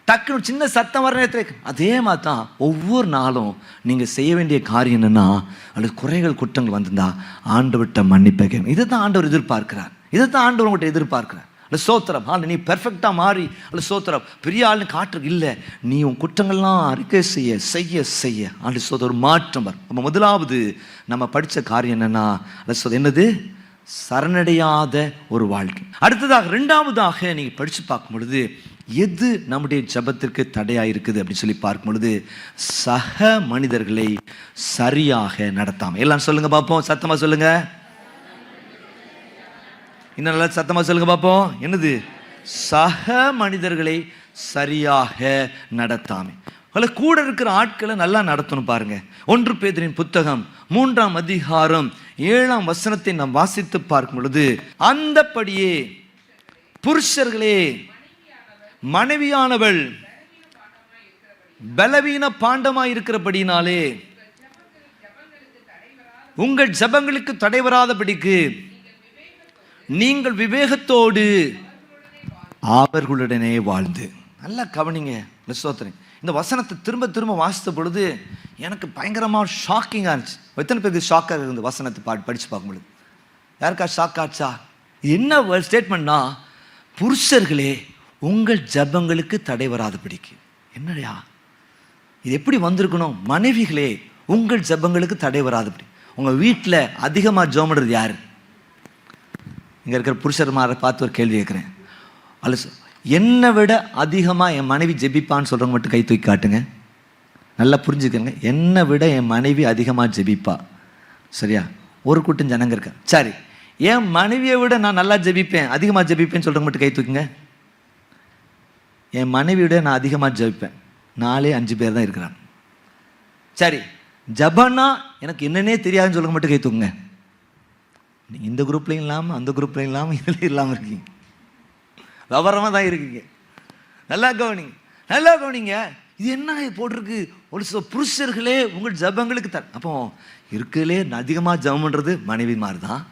டக்குன்னு சின்ன சத்தம் வர நேரத்தில் அதே மாதிரி தான் ஒவ்வொரு நாளும் நீங்கள் செய்ய வேண்டிய காரியம் என்னென்னா, அல்லது குறைகள் குற்றங்கள் வந்திருந்தா ஆண்டவர்கிட்ட மன்னிப்பை கேட்கணும். இதை தான் ஆண்டவர் எதிர்பார்க்கிறார், இதை தான் ஆண்டவர் உங்கள்கிட்ட எதிர்பார்க்கிறார். அல்ல சோத்திரம், நீ பெர்ஃபெக்டாக மாறி அல்ல சோத்திரம் பெரிய ஆள்னு காட்டுறது இல்லை, நீ உன் குற்றங்கள்லாம் அறிக்கை செய்ய ஆண்டு சோதர ஒரு மாற்றம் வரும். நம்ம முதலாவது நம்ம படித்த காரியம் என்னென்னா, என்னது, சரணடையாத ஒரு வாழ்க்கை. அடுத்ததாக 2ஆவதாக நீங்கள் படித்து பார்க்கும் பொழுது எது நம்முடைய ஜபத்திற்கு தடையாக இருக்குது அப்படின்னு சொல்லி பார்க்கும் பொழுது சக மனிதர்களை சரியாக நடத்தாமல். எல்லாம் சொல்லுங்க பார்ப்போம், சத்தமாக சொல்லுங்க, இன்னும் நல்லா சத்தமாக சொல்லுங்க பார்ப்போம். என்னது, சக மனிதர்களை சரியாக நடத்தாமல். கூட இருக்கிற ஆட்களை நல்லா நடத்தணும். பாருங்க, 1 பேதுருவின் புத்தகம் 3ஆம் அதிகாரம் 7ஆம் வசனத்தை நாம் வாசித்து பார்க்கும் பொழுது, அந்தபடியே புருஷர்களே மனைவியானவள் பலவீன பாண்டமாய் இருக்கிறபடினாலே உங்கள் ஜபங்களுக்கு தடை வராதபடிக்கு நீங்கள் விவேகத்தோடு அவர்களுடனே வாழ்ந்து. நல்லா கவனிங்க சோத்திரன். இந்த வசனத்தை திரும்ப வாசித்த பொழுது எனக்கு பயங்கரமாக ஷாக்கிங்காக இருந்துச்சு. எத்தனை பேருக்கு ஷாக்காக இருந்து வசனத்தை படித்து பார்க்கும் பொழுது? யாருக்கா ஷாக் ஆச்சா? என்ன ஸ்டேட்மெண்ட்னா, புருஷர்களே உங்கள் ஜபங்களுக்கு தடை வராதபடிக்கு. என்னையா இது எப்படி வந்திருக்கணும்? மனைவிகளே உங்கள் ஜபங்களுக்கு தடை வராதபடி. உங்கள் வீட்டில் அதிகமாக ஜெபம் பண்ணுறது யார்? இங்கே இருக்கிற புருஷர்மாரை பார்த்து ஒரு கேள்வி கேட்குறேன். அல்ல, என்னை விட அதிகமாக என் மனைவி ஜெபிப்பான்னு சொல்கிறவங்க மட்டும் கை தூக்கி காட்டுங்க. நல்லா புரிஞ்சுக்கங்க, என்னை விட என் மனைவி அதிகமாக ஜெபிப்பா. சரியா? ஒரு கூட்டம் ஜனங்க இருக்கா. சரி, என் மனைவியை விட நான் நல்லா ஜெபிப்பேன், அதிகமாக ஜெபிப்பேன்னு சொல்கிறவங்க மட்டும் கை தூக்குங்க. என் மனைவியோட நான் அதிகமாக ஜெபிப்பேன், 4-5 பேர் தான் இருக்கிறாங்க. சரி, ஜபன்னா எனக்கு என்னன்னே தெரியாதுன்னு சொல்லுங்க மட்டும் கை தூக்குங்க. நீங்கள் இந்த குரூப்லையும் இல்லாமல் அந்த குரூப்லையும் இல்லாமல் இதில் இல்லாமல் இருக்கீங்க, விவரமாக தான் இருக்கீங்க. நல்லா கவனிங்க. இது என்ன போட்டிருக்கு? ஒரு சில புருஷர்களே உங்கள் ஜபங்களுக்கு அப்போ இருக்குதுலே அதிகமாக ஜபம் பண்ணுறது மனைவி மாதிரி தான்.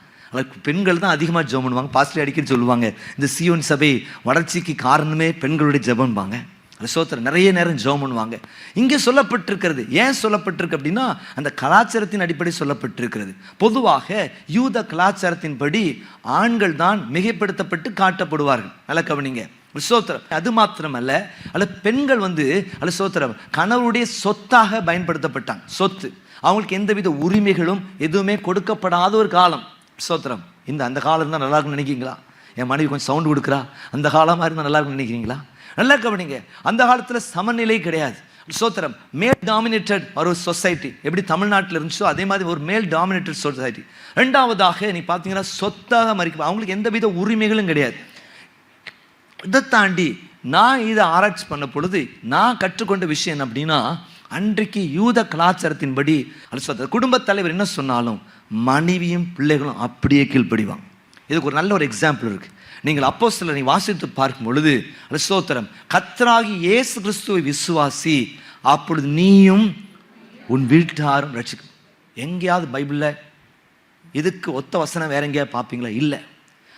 பெண்கள் தான் அதிகமாக ஜெபம் பண்ணுவாங்க. பாஸ்டர் அடிக்கடி சொல்லுவாங்க, இந்த சீயோன் சபை வளர்ச்சிக்கு காரணமே பெண்களுடைய ஜெபம்பாங்க. அது சோத்திரம், நிறைய நேரம் ஜெபம் பண்ணுவாங்க. இங்கே சொல்லப்பட்டிருக்கிறது ஏன் சொல்லப்பட்டிருக்கு அப்படின்னா, அந்த கலாச்சாரத்தின் அடிப்படை சொல்லப்பட்டிருக்கிறது. பொதுவாக யூத கலாச்சாரத்தின்படி ஆண்கள் தான் மிகைப்படுத்தப்பட்டு காட்டப்படுவார்கள். நல்ல கவனிங்க சோத்திரம். அது மாத்திரமல்ல, அல்ல பெண்கள் அல்ல சோத்திரம் கணவருடைய சொத்தாக பயன்படுத்தப்பட்டாங்க. சொத்து, அவங்களுக்கு எந்தவித உரிமைகளும் எதுவுமே கொடுக்கப்படாத ஒரு காலம். சோத்திரம். அந்த காலம் தான் நல்லா இருக்குன்னு நினைக்கிறீங்களா? என் மனைவி கொஞ்சம் சவுண்டு கொடுக்குறா, அந்த காலமாக இருந்தால் நல்லா இருக்குன்னு நினைக்கிறீங்களா? நல்லா கவனிங்க, அந்த காலத்தில் சமநிலை கிடையாது. சோத்திரம். மேல் டாமினேட்டட் ஒரு சொசைட்டி எப்படி தமிழ்நாட்டில் இருந்துச்சோ அதே மாதிரி ஒரு மேல் டாமினேட்டட் சொசைட்டி. 2ஆவதாக நீ பார்த்தீங்கன்னா சொத்தாக மறிக்க அவங்களுக்கு எந்தவித உரிமைகளும் கிடையாது. இதை தாண்டி நான் இதை ஆராய்ச்சி பண்ண பொழுது நான் கற்றுக்கொண்ட விஷயம் என்ன அப்படின்னா, அன்றைக்கு யூத கலாச்சாரத்தின்படி குடும்பத் தலைவர் என்ன சொன்னாலும் மனைவியும் பிள்ளைகளும் அப்படியே கீழ்ப்படிவாங்க. இதுக்கு ஒரு நல்ல ஒரு எக்ஸாம்பிள் இருக்கு. நீங்கள் அப்போஸ்தலரை வாசித்து பார்க்கும் பொழுது ஸ்தோத்திரம், கர்த்தராகி இயேசு கிறிஸ்துவை விசுவாசி, அப்பொழுது நீயும் உன் வீட்டாரும் ரட்சிக்கும். எங்கேயாவது பைபிளில் இதுக்கு ஒத்த வசனம் வேற எங்கேயாவது பார்ப்பீங்களா? இல்லை.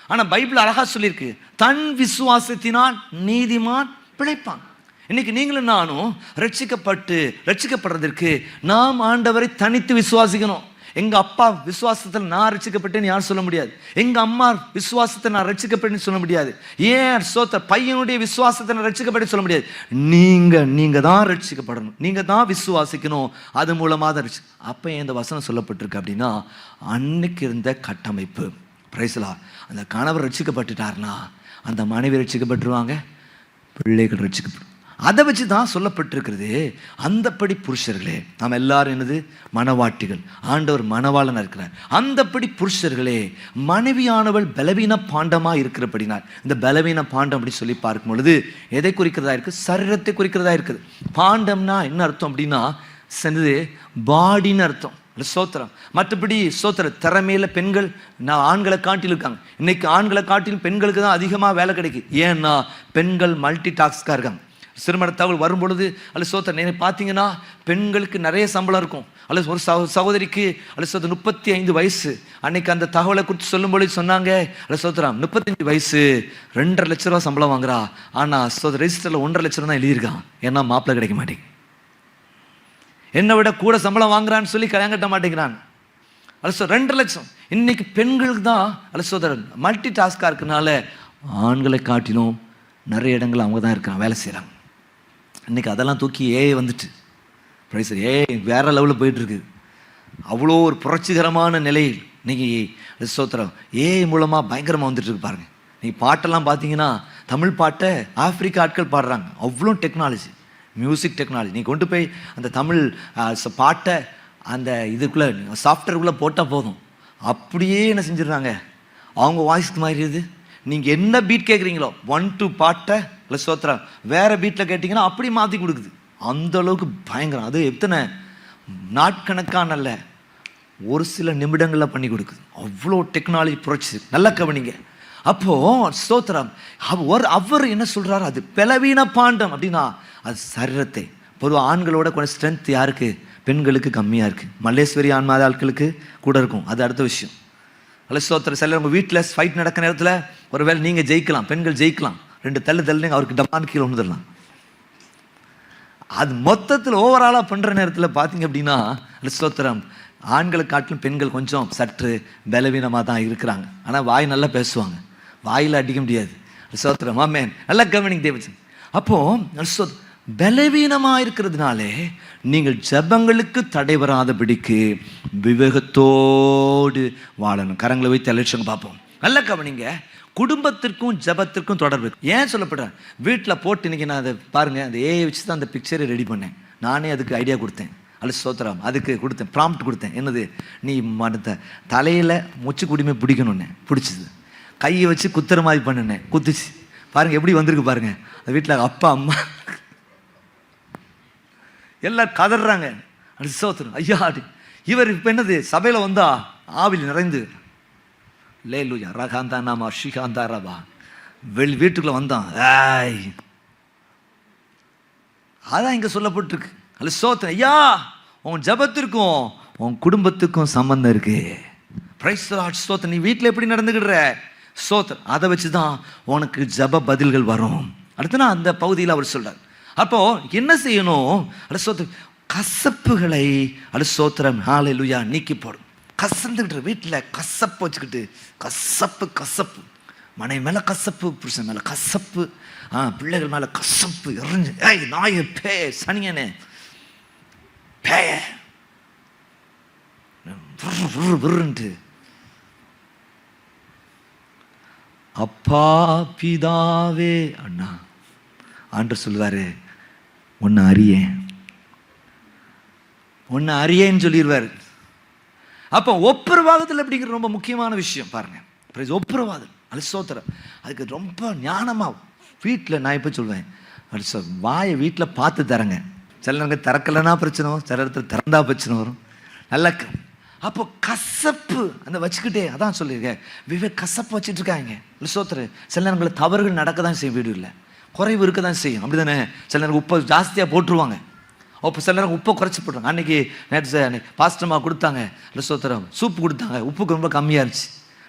ஆனால் பைபிள் அழகா சொல்லியிருக்கு, தன் விசுவாசத்தினால் நீதிமான் பிழைப்பான். இன்னைக்கு நீங்களும் நானும் ரட்சிக்கப்படுறதற்கு நாம் ஆண்டவரை தனித்து விசுவாசிக்கணும். எங்க அப்பா விசுவாசத்தில் நான் ரட்சிக்கப்பட்டேன்னு யாரும் சொல்ல முடியாது. எங்க அம்மா விசுவாசத்தை நான் ரட்சிக்கப்பட்டேன்னு சொல்ல முடியாது. ஏன் பையனுடைய விசுவாசத்தை நான் ரட்சிக்கப்பட்டேன்னு சொல்ல முடியாது. நீங்க தான் ரட்சிக்கப்படணும், நீங்க தான் விசுவாசிக்கணும், அது மூலமாக தான் அப்ப இந்த வசனம் சொல்லப்பட்டிருக்கு அப்படின்னா, அன்னைக்கு இருந்த கட்டமைப்பு. பிரைஸ்லா, அந்த கணவர் ரட்சிக்கப்பட்டுட்டார்னா அந்த மனைவி ரட்சிக்கப்பட்டுருவாங்க, பிள்ளைகள் ரட்சிக்கப்படும். அதை வச்சு தான் சொல்லப்பட்டிருக்கிறது. அந்தப்படி புருஷர்களே, நாம் எல்லாரும் என்னது மனவாட்டிகள், ஆண்டவர் மனவாளனா இருக்கிறார். அந்தப்படி புருஷர்களே, மனைவியானவள் பலவீன பாண்டமா இருக்கிறபடினார். இந்த பலவீன பாண்டம் அப்படி சொல்லி பார்க்கும் பொழுது எதை குறிக்கிறதா இருக்கு? சரீரத்தை குறிக்கிறதா இருக்குது. பாண்டம்னா என்ன அர்த்தம் அப்படின்னா, பாடின்னு அர்த்தம். சோத்திரம். மற்றபடி திறமையில பெண்கள் ஆண்களை காட்டில் இருக்காங்க. இன்னைக்கு ஆண்களை காட்டிலும் பெண்களுக்கு தான் அதிகமாக வேலை கிடைக்கும். ஏன்னா பெண்கள் மல்டி டாஸ்கா இருக்காங்க. திருமண தகவல் வரும்பொழுது பார்த்தீங்கன்னா பெண்களுக்கு நிறைய சம்பளம் இருக்கும். அல்லது ஒரு சகோதரிக்கு 35 வயசு. அன்னைக்கு அந்த தகவலை குறித்து சொல்லும்பொழுது சொன்னாங்க, 35 வயசு 2.5 லட்ச ரூபா சம்பளம் வாங்குறா. ஆனால் ரெஜிஸ்டரில் 1.5 லட்ச ரூபா தான் எழுதியிருக்கான். ஏன்னா மாப்பிள்ளை கிடைக்க மாட்டேங்குது, என்னை விட கூட சம்பளம் வாங்குறான்னு சொல்லி கல்யாணம் கட்ட மாட்டேங்கிறான். 2.5 லட்சம். இன்னைக்கு பெண்களுக்கு தான் மல்டி டாஸ்கா இருக்கனால ஆண்களை காட்டிலும் நிறைய இடங்கள் அவங்க தான் இருக்கிறாங்க, வேலை செய்கிறாங்க. இன்னைக்கு அதெல்லாம் தூக்கி ஏஐ வந்துட்டு ஏஐ வேற லெவலில் போயிட்டு இருக்கு. அவ்வளோ ஒரு புரட்சிகரமான நிலையில் இன்னைக்கு ஏஐ மூலமாக பயங்கரமாக வந்துட்டு இருக்கு. பாருங்க, நீங்கள் பாட்டெல்லாம் பார்த்தீங்கன்னா தமிழ் பாட்டை ஆப்பிரிக்கா ஆட்கள் பாடுறாங்க. அவ்வளோ டெக்னாலஜி, மியூசிக் டெக்னாலஜி. நீ கொண்டு போய் அந்த தமிழ் பாட்டை அந்த இதுக்குள்ளே சாஃப்ட்வேருக்குள்ளே போட்டால் போதும், அப்படியே என்ன செஞ்சிடறாங்க, அவங்க வாய்ஸ்க்கு மாறிடுது. நீங்கள் என்ன பீட் கேட்குறீங்களோ 1-2 பாட்டை இல்லை சோத்திரம் வேறு பீட்டில் கேட்டிங்கன்னா அப்படி மாற்றி கொடுக்குது. அந்த அளவுக்கு பயங்கரம். அது எத்தனை நாட்கணக்கான அல்ல, ஒரு சில நிமிடங்களில் பண்ணி கொடுக்குது. அவ்வளோ டெக்னாலஜி புரட்சி. நல்லா கவனிங்க. அப்போ ஸ்தோத்திரம், அவர் என்ன சொல்றாரு, அது பலவீன பாண்டம் அப்படின்னா அது சரீரத்தை. பொதுவாக ஆண்களோட கொஞ்சம் ஸ்ட்ரென்த் யாருக்கு? பெண்களுக்கு கம்மியாக இருக்குது. மல்லேஸ்வரி ஆன்மாத ஆட்களுக்கு கூட இருக்கும், அது அடுத்த விஷயம். அல்ல ஸ்தோத்திரம். சில நம்ம வீட்டில் ஃபைட் நடக்கிற நேரத்தில் ஒருவேளை நீங்கள் ஜெயிக்கலாம், பெண்கள் ஜெயிக்கலாம், 2 தள்ளுங்க அவருக்கு டப்பான்னு கீழே ஒன்றுதரலாம். அது மொத்தத்தில் ஓவராலாக பண்ணுற நேரத்தில் பார்த்தீங்க அப்படின்னா ஸ்தோத்திரம், ஆண்களை காட்டிலும் பெண்கள் கொஞ்சம் சற்று பலவீனமாக தான் இருக்கிறாங்க. ஆனால் வாய் நல்லா பேசுவாங்க, வாயில் அடிக்க முடியாது. ஸ்தோத்திரம். ஆமென். நல்லா கவனிங்க தேவச்சன். அப்போ பலவீனமாக இருக்கிறதுனாலே நீங்கள் ஜபங்களுக்கு தடை வராதபடிக்கு விவேகத்தோடு வாழணும். கரங்களை வைத்து அலட்சியம் பார்ப்போம். நல்லா கவனிங்க. குடும்பத்திற்கும் ஜபத்திற்கும் தொடர்பு ஏன் சொல்லப்படுறேன்? வீட்டில் போட்டு இன்னைக்கு நான் அதை பாருங்க, அந்த ஏஐ வச்சு தான் அந்த பிக்சரை ரெடி பண்ணேன். நானே அதுக்கு ஐடியா கொடுத்தேன். அல்ல ஸ்தோத்திரம், அதுக்கு கொடுத்தேன், ப்ராம்ப்ட் கொடுத்தேன். என்னது, நீ மனத்தை தலையில் மொச்சு குடிமை பிடிக்கணும்னு பிடிச்சிது, கையை வச்சு குத்துற மாதிரி பண்ணினேன், குத்துச்சு. பாருங்க எப்படி வந்திருக்கு பாருங்க. அந்த வீட்டில் அப்பா அம்மா எல்லாம் கதறாங்க. அது ஸ்தோத்திரம். ஐயா இவர் இப்போ என்னது, சபையில் வந்தா ஆவில் நிறைந்து லேலுயா ரகாந்தா நாமா ஸ்ரீகாந்தா ரபா வீட்டுக்குள்ள வந்தான். அதான் இங்க சொல்லப்பட்டிருக்கு. அல்ல ஸ்தோத்திரம். ஐயா உன் ஜபத்திற்கும் உன் குடும்பத்துக்கும் சம்பந்தம் இருக்கு. Praise the Lord. ஸ்தோத்திரம். நீ வீட்டில் எப்படி நடந்துக்கிடுற ஸ்தோத்திரம், அதை வச்சு தான் உனக்கு ஜப பதில்கள் வரும். அடுத்து அந்த பகுதியில் அவர் சொல்றார். அப்போ என்ன செய்யணும்? அல்ல ஸ்தோத்திரம், கசப்புகளை அல்ல ஸ்தோத்திரம் ஹல்லேலூயா நீக்கி போடும். கசந்துக்கிட்டு வீட்டில் கசப்பு வச்சுக்கிட்டு கசப்பு மனைவி மேலே கசப்பு, புருஷன் மேலே கசப்பு, பிள்ளைகள் மேலே கசப்பு எறிஞ்சு, ஏய் நாய பே சனியனே பேய விருன்ட்டு அப்பா பிதாவே அண்ணா ஆண்டவர் சொல்லுவாரு, ஒன்னு அறியேன்னு சொல்லிடுவாரு. அப்போ ஒப்புரவாதத்தில் அப்படிங்கிற ரொம்ப முக்கியமான விஷயம் பாருங்க. ஒப்புரவாதம் அலிசோத்திரம், அதுக்கு ரொம்ப ஞானமாக வீட்டில் நான் இப்போ சொல்வேன், அலிசோ வாயை வீட்டில் பார்த்து தரங்க. சில நேரம் திறக்கலைன்னா பிரச்சனை வரும், சில இடத்துல திறந்தா பிரச்சனை வரும். நல்ல அப்போ கசப்பு அந்த வச்சுக்கிட்டே, அதான் சொல்லியிருக்கேன், கசப்பு வச்சுட்டு இருக்காங்க அலிசோத்திரம். சில நேரங்களில் தவறுகள் நடக்க தான் செய்யும், வீடு இல்லை குறைவு இருக்க தான் செய்யும், அப்படி தானே. சில நேரம் உப்பை ஜாஸ்தியாக போட்டுருவாங்க, அப்போ சில நேரம் உப்பை குறைச்சி போட்டுருவாங்க. அன்றைக்கி நேற்று பாஸ்டமாக கொடுத்தாங்க அலிசோத்திரம், சூப்பு கொடுத்தாங்க, உப்புக்கு ரொம்ப கம்மியாக இருந்துச்சு.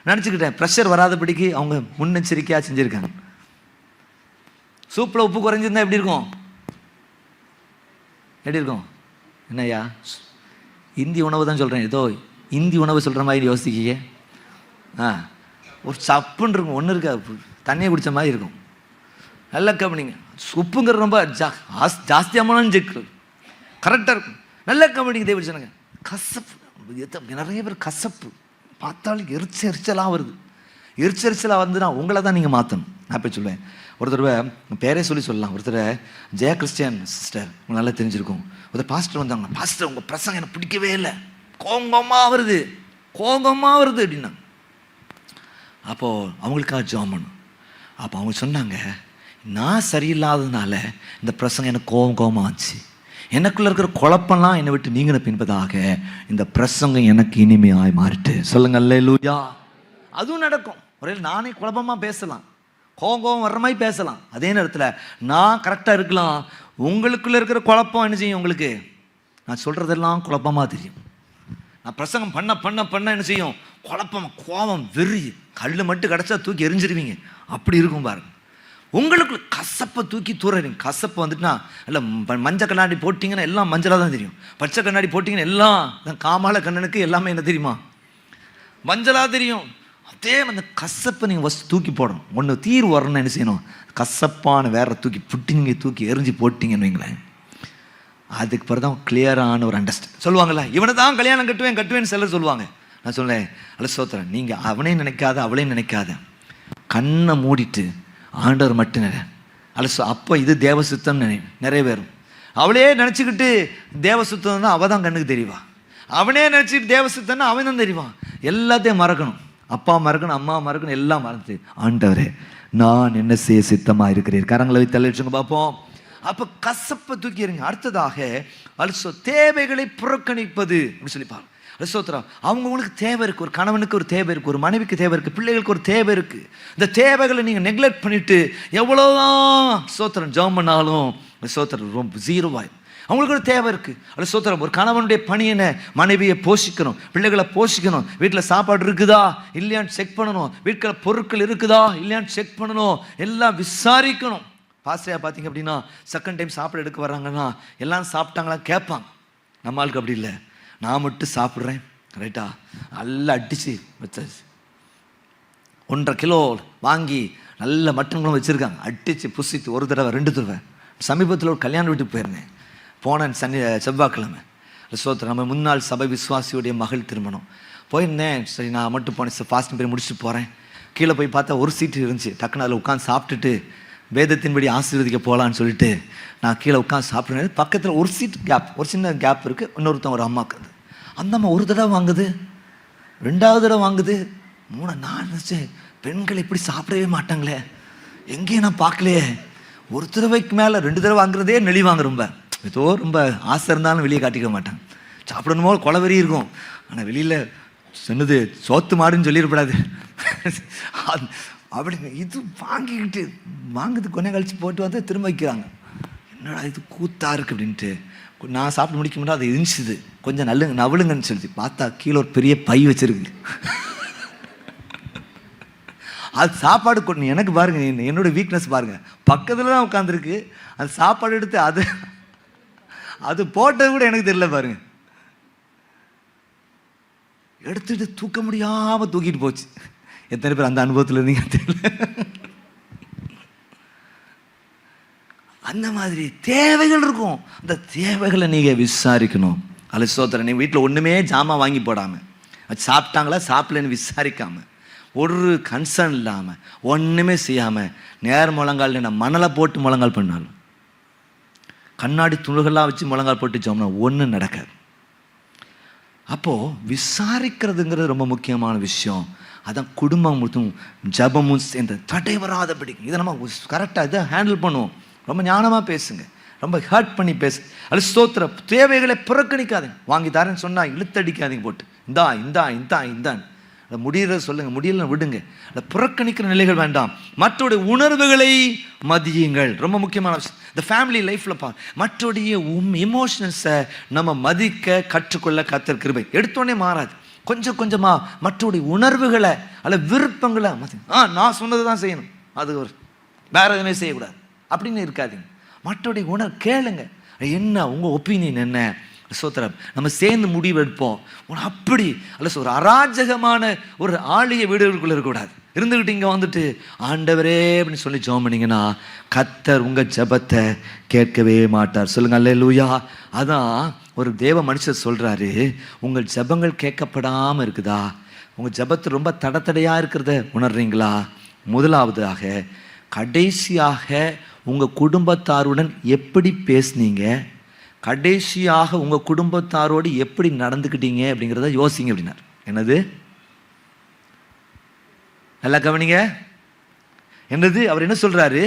நினச்சிக்கிட்டேன் ப்ரெஷர் வராதபடிக்கு அவங்க முன்னெச்சரிக்கையாக செஞ்சுருக்காங்க. சூப்பில் உப்பு குறைஞ்சிருந்தா எப்படி இருக்கும்? என்னய்யா இந்திய உணவு தான் சொல்கிறேன், ஏதோ இந்தி உணவு சொல்கிற மாதிரி யோசிக்கிங்க. ஒரு சப்புன்னு இருக்கும், ஒன்றும் இருக்காது, தண்ணியை குடித்த மாதிரி இருக்கும். நல்லா கவனிங்க. உப்புங்கிற ரொம்ப ஜாஸ்தியாமான ஜெக்கு கரெக்டாக இருக்கும். நல்லா கவனிங்க. தேவ சொன்னாங்க கசப்பு. நிறைய பேர் கசப்பு பார்த்தாலும் எரிச்சலாக வருது. எரிச்சலாக வந்துன்னா உங்களை தான் நீங்கள் மாற்றணும். நான் போய் சொல்லுவேன். ஒரு தடவை பேரே சொல்லலாம். ஒருத்தர் ஜெயா கிறிஸ்டியன் சிஸ்டர், உங்களுக்கு நல்லா தெரிஞ்சிருக்கும். ஒருத்தர் பாஸ்டர் வந்தாங்க. பாஸ்டர் உங்கள் பிரசங்கம் எனக்கு பிடிக்கவே இல்லை, கோங்கமாக வருது அப்படின்னா. அப்போது அவங்களுக்காக ஜெபம் பண்ணணும். அப்போ அவங்க சொன்னாங்க, நான் சரியில்லாததுனால இந்த பிரசங்கம் எனக்கு கோபமாக ஆச்சு. எனக்குள்ளே இருக்கிற குழப்பம்லாம் என்னை விட்டு நீங்கின பின்பதாக இந்த பிரசங்கம் எனக்கு இனிமையாய் மாறிட்டு. சொல்லுங்க அல்லேலூயா. அதுவும் நடக்கும். ஒரே நானே குழப்பமாக பேசலாம், கோபம் வர்ற மாதிரி பேசலாம். அதே நேரத்தில் நான் கரெக்டாக இருக்கலாம். உங்களுக்குள்ளே இருக்கிற குழப்பம் என்ன செய்யும்? உங்களுக்கு நான் சொல்கிறதெல்லாம் குழப்பமாக தெரியும். நான் பிரசங்கம் பண்ண என்ன செய்யும்? குழப்பம், கோபம், வெறி, கல் மட்டும் கிடச்சா தூக்கி எரிஞ்சிருவீங்க. அப்படி இருக்கும் பாருங்க. உங்களுக்குள்ள கசப்பை தூக்கி தூரறீங்க. கசப்பு வந்துட்டுனா இல்லை, மஞ்சள் கண்ணாடி போட்டிங்கன்னா எல்லாம் மஞ்சளாக தான் தெரியும். பச்சை கண்ணாடி போட்டிங்கன்னா எல்லாம் காமால கண்ணனுக்கு எல்லாமே என்ன தெரியுமா? மஞ்சளாக தெரியும். அதே அந்த கசப்பை நீங்கள் தூக்கி போடணும். ஒன்று தீர்வு வரணும்னு என்ன செய்யணும்? கசப்பான வேற தூக்கி எரிஞ்சு போட்டிங்கன்னு வைங்களேன். அதுக்கு பிறகு தான் கிளியரான ஒரு அண்டர்ஸ்டாண்ட். சொல்லுவாங்கள்ல, இவனை தான் கல்யாணம் கட்டுவேன்னு சிலர் சொல்லுவாங்க. நான் சொல்லேன், அல்ல சோத்திரன், நீங்கள் அவனே நினைக்காத அவளையும் நினைக்காத, கண்ணை மூடிட்டு ஆண்டவர் மட்டும் அப்போ இது தேவசுத்தம் நிறைவேறும். அவளே நினச்சிக்கிட்டு தேவசுத்தம் தான் அவள் தான் கண்ணுக்கு தெரியவா. அவனே நினச்சிட்டு தேவசுத்தம்னா அவன் தான் தெரிவான். எல்லாத்தையும் மறக்கணும். அப்பா மறக்கணும், அம்மா மறக்கணும், எல்லாம் மறந்து ஆண்டவரே நான் என்ன செய்ய சித்தமாக இருக்கிறேன். கரங்களை வைத்து தலைவச்சுங்க பார்ப்போம். அப்போ கசப்பை தூக்கி எறிங்க. அடுத்ததாக அல்சோ தேவைகளை புறக்கணிப்பது அப்படி சொல்லிப்பாரு. சோத்ரா அவங்களுக்கு தேவை இருக்குது. ஒரு கணவனுக்கு ஒரு தேவை இருக்குது, ஒரு மனைவிக்கு தேவை இருக்குது, பிள்ளைகளுக்கு ஒரு தேவை இருக்குது. இந்த தேவைகளை நீங்கள் நெக்லெக்ட் பண்ணிவிட்டு எவ்வளோதான் சோத்திரம் ஜெபம் பண்ணாலும் சோத்திரம் ரொம்ப ஜீரோவாய். அவங்களுக்கு ஒரு தேவை இருக்குது. அது சோத்திரம் ஒரு கணவனுடைய பணியினை மனைவியை போஷிக்கணும், பிள்ளைகளை போஷிக்கணும். வீட்டில் சாப்பாடு இருக்குதா இல்லையான்னு செக் பண்ணணும், வீட்டில் பொருட்கள் இருக்குதா இல்லையான்னு செக் பண்ணணும், எல்லாம் விசாரிக்கணும். பாஸ்டரையா பார்த்தீங்க அப்படின்னா செகண்ட் டைம் சாப்பிட எடுக்க வர்றாங்கன்னா எல்லாம் சாப்பிட்டாங்களா கேட்பாங்க. நம்ம ஆளுக்கு அப்படி இல்லை. நான் மட்டும் சாப்பிட்றேன் ரைட்டா, நல்லா அடித்து வச்சாச்சு. 1.5 கிலோ வாங்கி நல்ல மட்டன் குழம்பு வச்சுருக்காங்க. அடித்து புசித்து ஒரு தடவை 2 தடவை. சமீபத்தில் ஒரு கல்யாண வீட்டுக்கு போயிருந்தேன். போனேன் செவ்வாய்க்கிழமை. சோத்திரம் நம்ம முன்னாள் சபை விசுவாசியுடைய மகள் திருமணம் போயிருந்தேன். சரி நான் மட்டும் போனேன், ஃபாஸ்டிங் போய் முடிச்சுட்டு போகிறேன். கீழே போய் பார்த்தா ஒரு சீட்டு இருந்துச்சு. டக்குன்னு அதில் உட்காந்து சாப்பிட்டுட்டு வேதத்தின்படி ஆசீர்வதிக்க போகலான்னு சொல்லிட்டு நான் கீழே உட்காந்து சாப்பிட்றேன். பக்கத்தில் ஒரு சீட் கேப், ஒரு சின்ன கேப் இருக்குது. இன்னொருத்தன் ஒரு அம்மாக்குது. அந்த அம்மா ஒரு தடவை வாங்குது, 2வது தடவை வாங்குது, 3. நான் நினச்சேன் பெண்கள் இப்படி சாப்பிடவே மாட்டாங்களே, எங்கேயும் நான் பார்க்கலையே. ஒரு தடவைக்கு மேலே 2 தடவை வாங்குறதே நெளிவாங்க. ஏதோ ரொம்ப ஆசை இருந்தாலும் வெளியே காட்டிக்க மாட்டாங்க. சாப்பிடணுமோ கொலவெறி இருக்கும். ஆனால் வெளியில் சொன்னது சோத்து மாடுன்னு சொல்லிடக்கூடாது அப்படிங்க. இது வாங்குது கொஞ்சம் கழிச்சு போட்டு வந்து திரும்ப வைக்கிறாங்க. என்னடா இது கூத்தா இருக்குது அப்படின்ட்டு நான் சாப்பிட்டு முடிக்க முடியாது. அது இருந்துச்சுது கொஞ்சம் நவளுங்கன்னு சொல்லி பார்த்தா கீழே ஒரு பெரிய பை வச்சிருக்கு. அது சாப்பாடு கொண்டு எனக்கு பாருங்க, என்னோட வீக்னஸ் பாருங்க, பக்கத்தில் தான் உட்காந்துருக்கு. அது சாப்பாடு எடுத்து அது போட்டது கூட எனக்கு தெரியல பாருங்க. எடுத்துட்டு தூக்க முடியாமல் தூக்கிட்டு போச்சு. எத்தனை பேர் அந்த அனுபவத்தில் இருந்தீங்க தெரியல. அந்த மாதிரி தேவைகள் இருக்கும். அந்த தேவைகளை நீங்கள் விசாரிக்கணும். அல்ல சோத்திரம், நீங்கள் வீட்டில் ஒன்றுமே ஜாமான் வாங்கி போடாமல், அது சாப்பிட்டாங்களா சாப்பிடலன்னு விசாரிக்காமல், ஒரு கன்சர்ன் இல்லாமல், ஒன்றுமே செய்யாமல் நேர் முழங்கால் நான் மணலை போட்டு முழங்கால் பண்ணாலும், கண்ணாடி துணுகள்லாம் வச்சு முழங்கால் போட்டு ஜோம்னா ஒன்றும் நடக்காது. அப்போது விசாரிக்கிறதுங்கிறது ரொம்ப முக்கியமான விஷயம். அதான் குடும்பம் முழுதும் ஜபமும் சேர்ந்து தடை வராதபடி இதை நம்ம கரெக்டாக இதை ஹேண்டில் பண்ணுவோம். ரொம்ப ஞானமாக பேசுங்க, ரொம்ப ஹர்ட் பண்ணி பேசு. அது ஸ்தோத்திர தேவைகளை புறக்கணிக்காதீங்க. வாங்கி தரேன்னு சொன்னால் இழுத்தடிக்காதீங்க போட்டு இந்தான் அதை முடியறத சொல்லுங்கள், முடியல விடுங்க. அதை புறக்கணிக்கிற நிலைகள் வேண்டாம். மற்றோடைய உணர்வுகளை மதியுங்கள். ரொம்ப முக்கியமான விஷயம். இந்த ஃபேமிலி லைஃப்பில் மற்றோடைய எமோஷனல்ஸை நம்ம மதிக்க கற்றுக்கொள்ள கர்த்தர் கிருபை. எடுத்தோடனே மாறாது. கொஞ்சம் கொஞ்சமாக மற்றோடைய உணர்வுகளை அல்ல விருப்பங்களை நான் சொன்னது தான் செய்யணும், அது ஒரு வேற எதுவுமே செய்யக்கூடாது அப்படின்னு இருக்காதீங்க. மற்றோடைய கேளுங்க, என்ன உங்கள் ஒப்பீனியன் என்ன, சோத்திரம். நம்ம சேர்ந்து முடிவு எடுப்போம். அப்படி அல்ல, ஒரு அராஜகமான ஒரு ஆளுகை வீடுகளுக்குள்ள இருக்கக்கூடாது. இருந்துக்கிட்டு இங்கே வந்துட்டு ஆண்டவரே அப்படின்னு சொல்லி ஜெபம் பண்ணிங்கன்னா கர்த்தர் உங்கள் ஜெபத்தை கேட்கவே மாட்டார். சொல்லுங்க அல்லேலூயா. அதான் ஒரு தேவ மனுஷர் சொல்கிறாரு, உங்கள் ஜெபங்கள் கேட்கப்படாமல் இருக்குதா, உங்கள் ஜெபத்து ரொம்ப தடையாக இருக்கிறத உணர்றீங்களா? முதலாவதாக கடைசியாக உங்கள் குடும்பத்தாருடன் எப்படி பேசுனீங்க, கடைசியாக உங்கள் குடும்பத்தாரோடு எப்படி நடந்துக்கிட்டீங்க அப்படிங்கிறத யோசிங்க அப்படின்னார். என்னது? நல்லா கவனிங்க. என்னது? அவர் என்ன சொல்றாரு?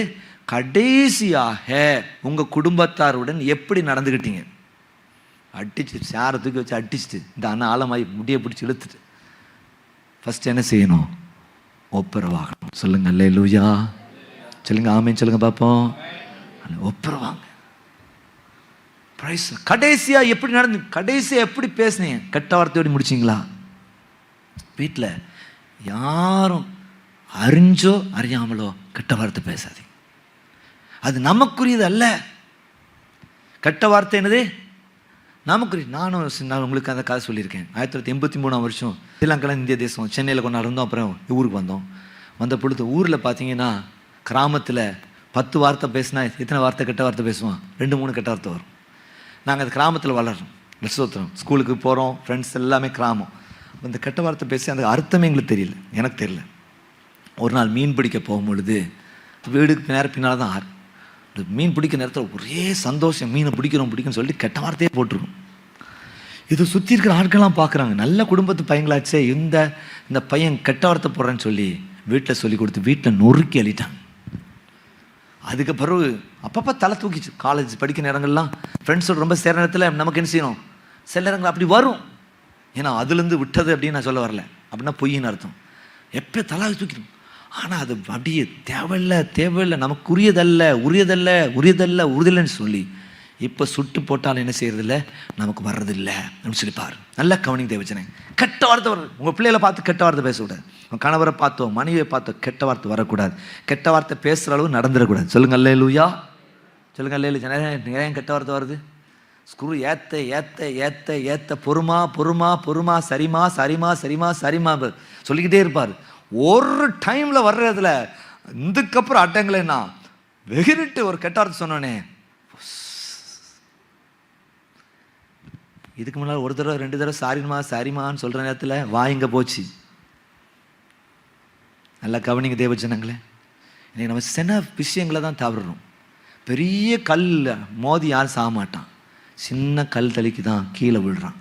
கடைசியாக உங்க குடும்பத்தாருடன் எப்படி நடந்துக்கிட்டீங்க. அடிச்சு சேரை தூக்கி வச்சு அடிச்சுட்டு இந்த அண்ணா ஆழமாய் முடியை பிடிச்சி இழுத்துட்டு ஃபர்ஸ்ட் என்ன செய்யணும்? ஒப்புரவாகணும். சொல்லுங்க அல்லேலூயா. சொல்லுங்க ஆமென் சொல்லுங்க பார்ப்போம். ஒப்புரவாங்க. கடைசியா எப்படி நடந்து, கடைசியா எப்படி பேசுனீங்க, கெட்ட வார்த்தையோடு முடிச்சிங்களா? வீட்டில் யாரும் அறிஞ்சோ அறியாமலோ கெட்ட வார்த்தை பேசாதீங்க. அது நமக்குரியது அல்ல. கெட்ட வார்த்தை என்னது? நமக்குரிய. நான் உங்களுக்கு அந்த கதை சொல்லியிருக்கேன். 1983 ஸ்ரீலங்கா இந்திய தேசம் சென்னையில் கொண்டு நடந்தோம். அப்புறம் ஊருக்கு வந்தோம். வந்த பொழுது ஊரில் பார்த்தீங்கன்னா கிராமத்தில் 10 வார்த்தை பேசினா எத்தனை வார்த்தை கெட்ட வார்த்தை பேசுவோம்? 2-3 கெட்ட வார்த்தை வரும். நாங்கள் அந்த கிராமத்தில் வளர்றோம். லட்சோத்திரம் ஸ்கூலுக்கு போகிறோம். ஃப்ரெண்ட்ஸ் எல்லாமே கிராமம். அந்த கெட்ட வார்த்தை பேசி அந்த அர்த்தமே எங்களுக்கு தெரியல, எனக்கு தெரியல. ஒரு நாள் மீன் பிடிக்க போகும்பொழுது வீடுக்கு நேரம் பின்னால் தான் ஆறு. மீன் பிடிக்கிற நேரத்தில் ஒரே சந்தோஷம், மீனை பிடிக்கணும்னு சொல்லி கெட்ட வார்த்தையே போட்டிருக்கோம். இது சுற்றி இருக்கிற ஆட்கள்லாம் பார்க்குறாங்க, நல்ல குடும்பத்து பையங்களாச்சே, இந்த பையன் கெட்ட வார்த்தை போடுறேன்னு சொல்லி வீட்டில் சொல்லி கொடுத்து வீட்டில் நொறுக்கி அழிட்டாங்க. அதுக்கு பிறகு அப்பப்போ தலை தூக்கிச்சு. காலேஜ் படிக்கிற நேரங்கள்லாம் ஃப்ரெண்ட்ஸோடு ரொம்ப சேர நேரத்தில் நமக்கு என்ன செய்யணும்? சில நேரங்கள் அப்படி வரும். ஏன்னா அதுலேருந்து விட்டது அப்படின்னு நான் சொல்ல வரல, அப்படின்னா பொய்ன்னு அர்த்தம். எப்போ தலை தூக்கிடும். ஆனால் அது அப்படியே தேவையில்லை நமக்கு உரியதல்லன்னு சொல்லி இப்போ சுட்டு போட்டாலும் என்ன செய்யறதில்ல, நமக்கு வர்றதில்லை அப்படின்னு சொல்லிப்பாரு. நல்லா கவனிங்க தேவச்சனே. கெட்ட வார்த்தை வருது. உங்கள் பிள்ளைகளை பார்த்து கெட்ட வார்த்தை பேசக்கூடாது. உங்கள் கணவரை பார்த்தோ மனைவியை பார்த்தோ கெட்ட வார்த்தை வரக்கூடாது. கெட்ட வார்த்தை பேசுகிற அளவு நடந்துடக்கூடாது. சொல்லுங்க அல்லேலூயா. சொல்லுங்க அல்லேலூயா. நிறைய கெட்ட வார்த்தை வருது. ஸ்க்ரூ ஏத்த பொறுமா சரிமா சொல்லிக்கிட்டே இருப்பார். ஒரு டைமில் வர்றதுல இதுக்கப்புறம் அட்டங்களேன்னா வெகிரிட்டு ஒரு கெட்ட வார்த்தை சொன்னோன்னே, இதுக்கு முன்னால் ஒரு தடவை 2 தடவை சாரிமான்னு சொல்கிற நேரத்தில் வாய்ங்க போச்சு. நல்லா கவனிங்க தேவஜனங்களே. இன்னைக்கு நம்ம சின்ன விஷயங்களை தான் தவறுறோம். பெரிய கல் மோதி யாரும் சாக மாட்டான், சின்ன கல் தளிக்கு தான் கீழே விழுறான்.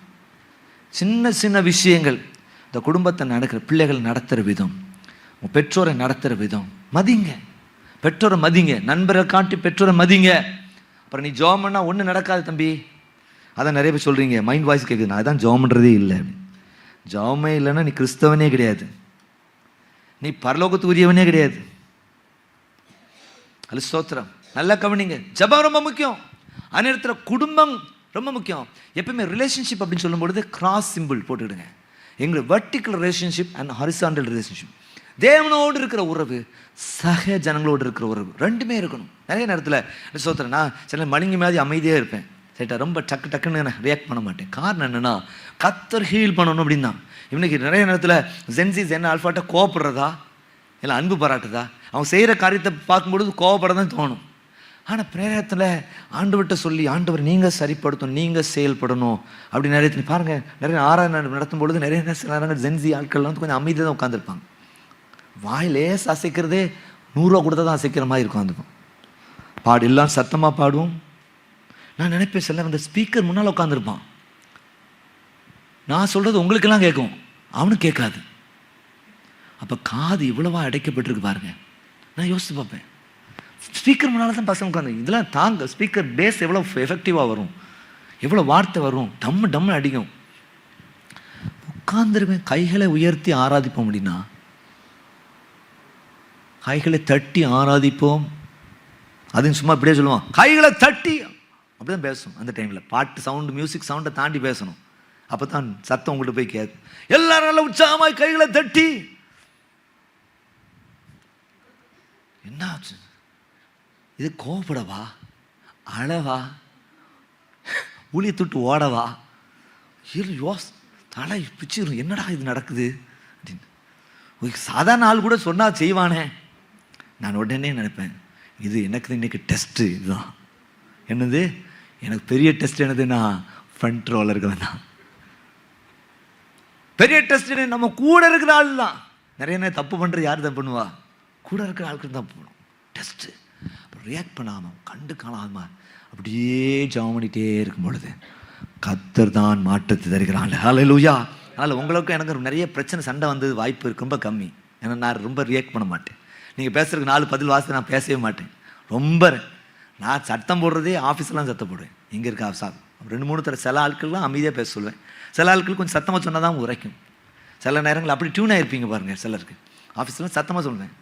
சின்ன விஷயங்கள். இந்த குடும்பத்தை நடக்கிற பிள்ளைகள் நடத்துகிற விதம், உங்கள் பெற்றோரை நடத்துகிற விதம் மதிங்க. பெற்றோரை மதிங்க. நண்பரை காட்டி பெற்றோரை மதிங்க. அப்புறம் நீ ஜெபம் பண்ணால் ஒன்றும் நடக்காது தம்பி. அதான் நிறைய பேர் சொல்கிறீங்க, மைண்ட் வாய்ஸ் கேட்குது, நான் அதான் ஜெபம் பண்ணுறதே இல்லை. ஜெபமே இல்லைன்னா நீ கிறிஸ்தவனே கிடையாது, நீ பரலோகத்துக்கு உரியவனே கிடையாது. அது ஸ்தோத்திரம். நல்லா கவனிங்க. ஜெபம் ரொம்ப முக்கியம். அதே நேரத்தில் குடும்பம் ரொம்ப முக்கியம். எப்பவுமே ரிலேஷன்ஷிப் அப்படின்னு சொல்லும்பொழுது கிராஸ் சிம்பிள் போட்டுக்கிடுங்க. எங்களுக்கு vertical relationship and horizontal relationship. தேவனோடு இருக்கிற உறவு, சக ஜனங்களோடு இருக்கிற உறவு, ரெண்டுமே இருக்கணும். நிறைய நேரத்தில் ஸ்தோத்திரம், நான் சில மணிங்க மாதிரி அமைதியாக இருப்பேன். சரிட்டா, ரொம்ப டக்குன்னு நான் ரியாக்ட் பண்ண மாட்டேன். காரணம் என்னென்னா கர்த்தர் ஹீல் பண்ணணும் அப்படின்னு தான். இவனுக்கு நிறைய நேரத்தில் ஜென்சிஸ் என்ன ஆல்ஃபாட்ட கோவப்படுறதா இல்லை அன்பு பாராட்டுதா, அவங்க செய்கிற காரியத்தை பார்க்கும்பொழுது கோவப்பட தான் தோணும். ஆனால் பிரேரத்தில் ஆண்டவர்கிட்ட சொல்லி, ஆண்டவர் நீங்கள் சரிப்படுத்தணும், நீங்கள் செயல்படணும் அப்படி நிறைய பாருங்கள். நிறைய ஆராதனை நடத்தும் பொழுது நிறைய சில நேரங்கள் ஜென்சி ஆட்கள்லாம் வந்து கொஞ்சம் அமைதியாக தான் உட்காந்துருப்பாங்க. வாயிலே அசைக்கிறதே 100 ரூபா கொடுத்தா தான் அசைக்கிற மாதிரி இருக்கும். அந்த பாடு எல்லாம் சத்தமாக பாடுவோம். நான் நினைப்பேன், சில அந்த ஸ்பீக்கர் முன்னால் உட்காந்துருப்பான், நான் சொல்கிறது உங்களுக்கெல்லாம் கேட்கும், அவனுக்கு கேட்காது. அப்போ காது இவ்வளவா அடைக்கப்பட்டிருக்கு பாருங்க. நான் யோசித்து பார்ப்பேன், ஸ்பீக்கர் முன்னால் தான் பசங்க உட்காந்து இதெல்லாம் தாங்க. ஸ்பீக்கர் பேஸ் எவ்வளோ எஃபெக்டிவாக வரும், எவ்வளோ வார்த்தை வரும், டம்மு அடிக்கும். உட்காந்துருவேன். கைகளை உயர்த்தி ஆராதிப்போம் அப்படின்னா, கைகளை தட்டி ஆராதிப்போம். அதுன்னு சும்மா இப்படியே சொல்லுவான், கைகளை தட்டி அப்படிதான் பேசணும். அந்த டைமில் பாட்டு சவுண்டு, மியூசிக் சவுண்டை தாண்டி பேசணும். அப்போ தான் சத்தம் உங்கள்கிட்ட போய் கேட்கும். எல்லாரும் நல்ல உற்சாகமாய் கைகளை தட்டி. என்ன ஆச்சு இது? கோபப்படவா, அழவா, ஊழியத்துட்டு ஓடவா? தலை பிச்சிரும், என்னடா இது நடக்குது அப்படின்னு. ஒரு சாதாரண ஆள் கூட சொன்னால் செய்வானே. நான் உடனே நினைப்பேன், இது எனக்கு இன்னைக்கு டெஸ்ட்டு. இதுதான் என்னது, எனக்கு பெரிய டெஸ்ட் என்னதுன்னா ஃப்ரண்ட் ரோவில் இருக்கிறது தான் பெரிய டெஸ்ட். நம்ம கூட இருக்கிற ஆள் தான். நிறைய நேரம் தப்பு பண்ணுறது யார் தான் பண்ணுவா? கூட இருக்கிற ஆளுக்கு தான் போகணும் டெஸ்ட்டு. அப்புறம் ரியாக்ட் பண்ணாமல் கண்டு காணாமல் அப்படியே ஜெபம் பண்ணிகிட்டே இருக்கும் பொழுது கர்த்தர் தான் மாற்றத்தை தருகிறான். ஹல்லேலூயா. அதனால் உங்களுக்கும் எனக்கு நிறைய பிரச்சனை சண்டை வந்தது வாய்ப்பு இருக்கு ரொம்ப கம்மி. ஏன்னா நான் ரொம்ப ரியாக்ட் பண்ண மாட்டேன். நீங்கள் பேசுறதுக்கு 4 பதில் வாசி நான் பேசவே மாட்டேன். ரொம்ப நான் சத்தம் போடுறதே ஆஃபீஸ்லாம் சத்தம் போடுவேன். இங்கே இருக்க ஆஃபீஸாக 2-3 தடவை சில ஆட்கள்லாம் அமைதியாக பேச சொல்லுவேன். சில ஆட்கள் கொஞ்சம் சத்தமாக சொன்னால் தான் உரைக்கும். சில நேரங்கள் அப்படி டியூனாக இருப்பீங்க பாருங்கள். சிலருக்கு ஆஃபீஸ்லாம் சத்தமாக சொல்லுவேன்,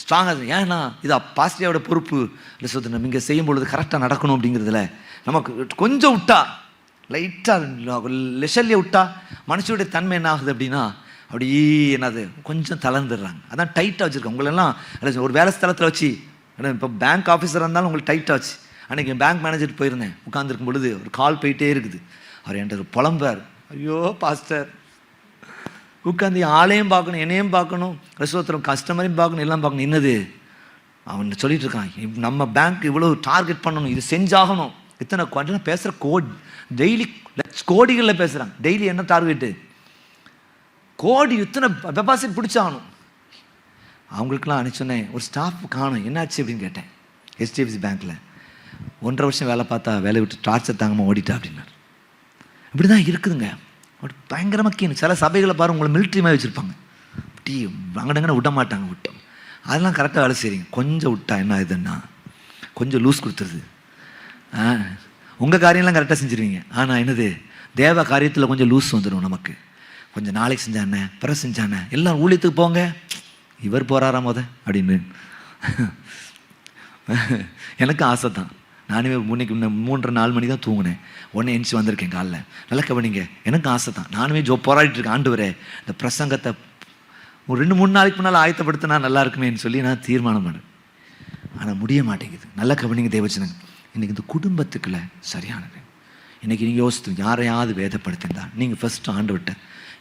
ஸ்ட்ராங்காக. ஏன்னா இது பாஸ்டரோட பொறுப்பு இல்லை சொல்லுது. நம்ம இங்கே செய்யும் பொழுது கரெக்டாக நடக்கணும் அப்படிங்கிறதுல நமக்கு கொஞ்சம் விட்டா, லைட்டாக லெஷல்லே விட்டா மனுஷனுடைய தன்மை என்ன ஆகுது அப்படின்னா அப்படியே என்னது கொஞ்சம் தளர்ந்துடுறாங்க. அதான் டைட்டாக வச்சுருக்கேன். உங்களெல்லாம் ஒரு வேலை ஸ்தலத்தில் வச்சு, இப்போ பேங்க் ஆஃபீஸராக இருந்தாலும் உங்களுக்கு டைட்டாக வச்சு. அன்றைக்கி பேங்க் மேனேஜர் போயிருந்தேன். உட்காந்துருக்கும் பொழுது ஒரு கால் போயிட்டே இருக்குது. அவர் என்கிட்ட ஒரு புலம்பார், ஐயோ பாஸ்டர் உட்காந்து ஆளையும் பார்க்கணும், என்னையும் பார்க்கணும், ரெஸ்டோரத்தில் கஸ்டமரையும் பார்க்கணும், எல்லாம் பார்க்கணும். என்னது அவன் சொல்லிட்டு இருக்கான், நம்ம பேங்க் இவ்வளோ டார்கெட் பண்ணணும், இது செஞ்சாகணும். இத்தனை குவான்டிட்டி பேசுகிற டெய்லி கோடிகளில் பேசுகிறாங்க. டெய்லி என்ன டார்கெட்டு? கோடி இத்தனை டெபாசிட் பிடிச்சாகணும். அவங்களுக்குலாம் அனுப்பிச்சோன்னே ஒரு ஸ்டாஃப் காணும், என்னாச்சு அப்படின்னு கேட்டேன். HDFC பேங்க்கில் 1.5 வருஷம் வேலை பார்த்தா வேலை விட்டு டார்ச்சர் தாங்கமாக ஓடிட்டா அப்படின்னாரு. இப்படி தான் இருக்குதுங்க. அப்படி பயங்கரமாக கீழ் சில சபைகளை பாருங்கள், உங்களை மிலிட்ரி மாதிரி வச்சுருப்பாங்க. அப்படி அங்கடங்கன்னு விட மாட்டாங்க. விட்டோம் அதெல்லாம் கரெக்டாக வேலை செய்கிறீங்க. கொஞ்சம் விட்டா என்ன ஆகுதுன்னா கொஞ்சம் லூஸ் கொடுத்துருது. உங்கள் காரியம்லாம் கரெக்டாக செஞ்சுருவீங்க. ஆனால் என்னது தேவ காரியத்தில் கொஞ்சம் லூஸ் வந்துடும் நமக்கு. கொஞ்சம் நாளைக்கு செஞ்சானே பிறகு செஞ்சானே எல்லாம் ஊழியத்துக்கு போங்க, இவர் போகிறாரா அப்படின்னு எனக்கு ஆசை தான். நானுமே முன்னைக்கு 3-4 மணி தான் தூங்கினேன். உடனே எந்திச்சு வந்திருக்கேன் காலைல. நல்லா கவனிங்க, எனக்கு ஆசை தான். நானுமே போராடிட்டு இருக்கேன். ஆண்டவரே இந்த பிரசங்கத்தை ஒரு 2-3 நாளைக்கு முன்னால் ஆயத்தப்படுத்தினா நல்லா இருக்குமேன்னு சொல்லி நான் தீர்மானம் பண்ணேன். ஆனால் முடிய மாட்டேங்குது. நல்லா கவனிங்க தேவச்சனங்க, இன்றைக்கி இந்த குடும்பத்துக்குள்ள சரியானது. இன்றைக்கி நீங்கள் யோசித்து யாரையாவது வேதப்படுத்திருந்தா நீங்கள் ஃபஸ்ட்டு ஆண்டவர்கிட்ட,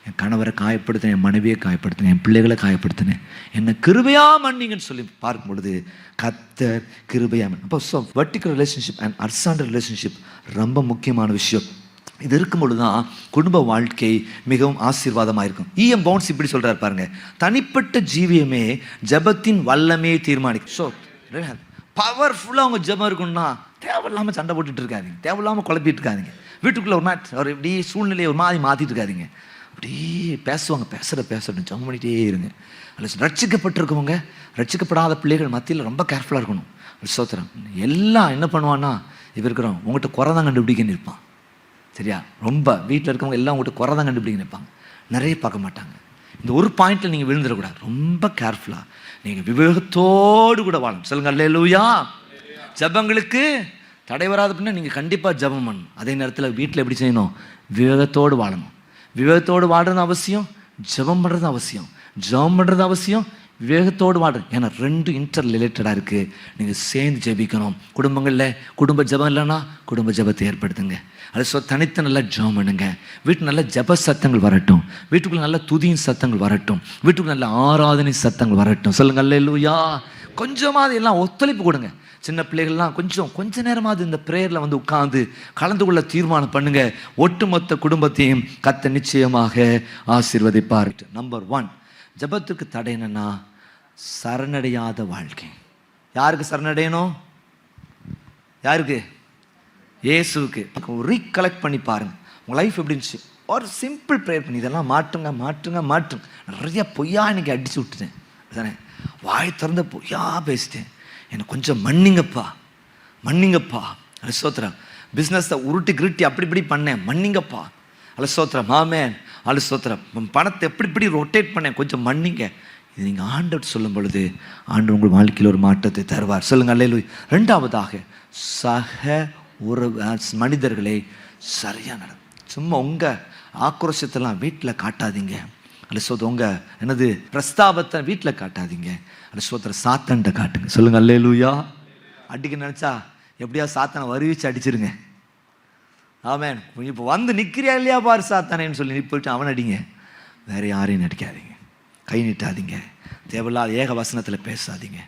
என் கணவரை காயப்படுத்தினேன், என் மனைவியை காயப்படுத்தினேன், என் பிள்ளைகளை காயப்படுத்தினேன், என்னை கிருபையா மன்னிங்கன்னு சொல்லி பார்க்கும் பொழுது கர்த்தர் கிருபையா அப்போ vertical relationship and horizontal relationship ரொம்ப முக்கியமான விஷயம். இது இருக்கும்பொழுது தான் குடும்ப வாழ்க்கை மிகவும் ஆசீர்வாதமாக இருக்கும். E.M. பவுன்ஸ் இப்படி சொல்கிறார் பாருங்க, தனிப்பட்ட ஜீவியமே ஜபத்தின் வல்லமே தீர்மானிக்கும். ஸோ பவர்ஃபுல்லாக அவங்க ஜபம் இருக்குன்னா தேவையில்லாமல் சண்டை போட்டுட்டு இருக்காதிங்க, தேவையில்லாமல் குழப்பிட்டு இருக்காதிங்க. வீட்டுக்குள்ளே ஒரு இப்படி சூழ்நிலையை ஒரு மாதிரி மாற்றிட்டு இருக்காதிங்க. அப்படியே பேசுவாங்க, பேசுகிறேன் ஜபம் பண்ணிகிட்டே இருங்க. அதில் ரட்சிக்கப்பட்டிருக்கவங்க ரட்சிக்கப்படாத பிள்ளைகள் மத்தியில் ரொம்ப கேர்ஃபுல்லாக இருக்கணும். சோத்திரம் எல்லாம் என்ன பண்ணுவான்னா, இப்போ இருக்கிறோம் உங்கள்கிட்ட குறை தான் கண்டுபிடிக்க நிற்பான். சரியா? ரொம்ப வீட்டில் இருக்கவங்க எல்லாம் உங்கள்கிட்ட குறை தான் கண்டுபிடிக்க நிற்பாங்க, நிறைய பார்க்க மாட்டாங்க. இந்த ஒரு பாயிண்டில் நீங்கள் விழுந்துடக்கூடாது. ரொம்ப கேர்ஃபுல்லாக நீங்கள் விவேகத்தோடு கூட வாழணும். சொல்லுங்க அல்லேலூயா. ஜபங்களுக்கு தடை வராது அப்படின்னா நீங்கள் கண்டிப்பாக ஜபம் பண்ணணும். அதே நேரத்தில் வீட்டில் எப்படி செய்யணும்? விவேகத்தோடு வாழணும். விவேகத்தோடு வாழ்றது அவசியம், ஜபம் பண்ணுறது அவசியம். ஜபம் பண்ணுறது அவசியம், விவேகத்தோடு வாடுறது. ஏன்னா 2 இன்டர் ரிலேட்டடாக இருக்குது. நீங்கள் சேர்ந்து ஜெபிக்கணும். குடும்பங்களில் குடும்ப ஜபம் இல்லைன்னா குடும்ப ஜபத்தை ஏற்படுத்துங்க. அது தனித்து நல்லா ஜபம் பண்ணுங்க. வீட்டுக்கு நல்ல ஜப சத்தங்கள் வரட்டும், வீட்டுக்குள்ள நல்ல துதியின் சத்தங்கள் வரட்டும், வீட்டுக்குள்ள நல்ல ஆராதனை சத்தங்கள் வரட்டும். சொல்லுங்க அல்லேலூயா. கொஞ்சமாவது எல்லாம் ஒத்துழைப்பு கொடுங்க. சின்ன பிள்ளைகள்லாம் கொஞ்ச நேரமாவது இந்த ப்ரேயரில் வந்து உட்காந்து கலந்து கொள்ள தீர்மானம் பண்ணுங்க. ஒட்டுமொத்த குடும்பத்தையும் கர்த்தர் நிச்சயமாக ஆசீர்வதிப்பார். நம்பர் 1 ஜபத்துக்கு தடை என்னன்னா சரணடையாத வாழ்க்கை. யாருக்கு சரணடையணும்? யாருக்கு? இயேசுவுக்கு. ரீகலெக்ட் பண்ணி பாருங்க உங்கள் லைஃப் எப்படி இருந்துச்சு. ஒரு சிம்பிள் ப்ரேயர் பண்ணி இதெல்லாம் மாற்றுங்க. நிறைய பொய்யா இன்னைக்கு அடிச்சு விட்டுட்டேன் தானே, வாய் திறந்த பொய்யா பேசிட்டேன், எனக்கு கொஞ்சம் மன்னிங்கப்பா. அல்ல சோத்திரம். பிஸ்னஸை உருட்டி கிருட்டி அப்படி இப்படி பண்ணேன், மன்னிங்கப்பா. அல்ல சோத்திரம். ஆமென். அல்ல சோத்திரம். பணத்தை எப்படி ரொட்டேட் பண்ணேன், கொஞ்சம் மன்னிங்க. இது நீங்கள் ஆண்டவர் சொல்லும் பொழுது ஆண்டவர் உங்கள் வாழ்க்கையில் ஒரு மாற்றத்தை தருவார். சொல்லுங்க அல்லேலூயா. 2வது சக ஒரு மனிதர்களை சரியாக நட. சும்மா உங்கள் ஆக்ரோஷத்தெல்லாம் வீட்டில் காட்டாதீங்க. அல்ல சோத்திரம். உங்கள் என்னது பிரஸ்தாபத்தை வீட்டில் காட்டாதீங்க. அல்ல சோத்திரம் சாத்தன்ட்ட காட்டுங்க. சொல்லுங்க அல்லேலூயா. அடிக்க நினச்சா எப்படியா சாத்தனை வருவிச்சு அடிச்சிருங்க. ஆமென். இப்போ வந்து நிற்கிறியா இல்லையா பாரு சாத்தானேன்னு சொல்லி போயிட்டு அவன் அடிங்க, வேற யாரையும் நடிக்காதீங்க, கை நீட்டாதீங்க, தேவையில்லாத ஏக வசனத்தில் பேசாதீங்க.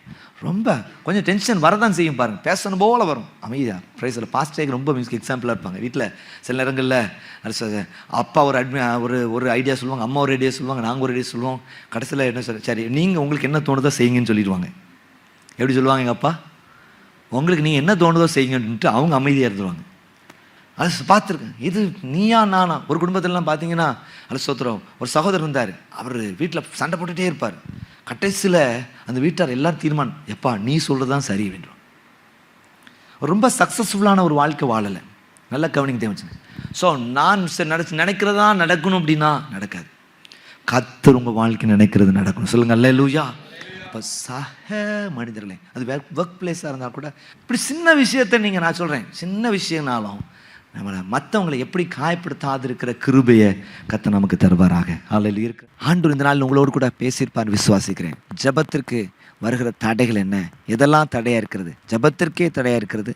ரொம்ப கொஞ்சம் டென்ஷன் வரதான் செய்யும் பாருங்கள், பேசணும் போல வரும். அமைதியாக ப்ரைஸில் பாஸ்டேக்கு ரொம்ப மியூசிக் எக்ஸாம்பிளாக இருப்பாங்க. வீட்டில் சில நேரங்களில் அப்பா ஒரு ஐடியா சொல்லுவாங்க, அம்மா ஒரு ஐடியா சொல்லுவாங்க, நாங்கள் ஒரு ஐடியா சொல்லுவோம். கடைசியில் என்ன சொல்ல, சரி நீங்கள் உங்களுக்கு என்ன தோணுதோ செய்யுங்கன்னு சொல்லிடுவாங்க. எப்படி சொல்லுவாங்க எங்கள் அப்பா, உங்களுக்கு நீங்கள் என்ன தோணுதோ செய்யுங்கன்ட்டு அவங்க அமைதியாக இருந்துருவாங்க. அது பார்த்துருக்கேன். இது நீயா நானா ஒரு குடும்பத்திலலாம் பார்த்தீங்கன்னா, அது சோத்திரம் ஒரு சகோதரர் இருந்தார். அவர் வீட்டில் சண்டை போட்டுகிட்டே இருப்பார். கடைசியில் அந்த வீட்டார் எல்லாரும் தீர்மானம், எப்பா நீ சொல்கிறது தான் சரி வேண்டுவோம். ரொம்ப சக்ஸஸ்ஃபுல்லான ஒரு வாழ்க்கை வாழலை. நல்ல கவனிங்க தேவைச்சுங்க. ஸோ நான் நினைக்கிறதா நடக்கணும் அப்படின்னா நடக்காது. கர்த்தர் உங்கள் வாழ்க்கை நினைக்கிறது நடக்கணும். சொல்லுங்கள் அல்லேலூயா. இப்போ சக மனிதர்களே, அது ஒர்க் பிளேஸாக இருந்தால் கூட இப்படி சின்ன விஷயத்தை நீங்கள், நான் சொல்கிறேன் சின்ன விஷயம்னாலும் நம்மளை மற்றவங்களை எப்படி காயப்படுத்தாது இருக்கிற கிருபையை கர்த்தர் நமக்கு தருவாராக. அதில் இருக்கு ஆண்டவர் இந்த நாள் உங்களோடு கூட பேசியிருப்பான்னு விசுவாசிக்கிறேன். ஜெபத்திற்கு வருகிற தடைகள் என்ன, எதெல்லாம் தடையாக இருக்கிறது, ஜெபத்திற்கே தடையாக இருக்கிறது,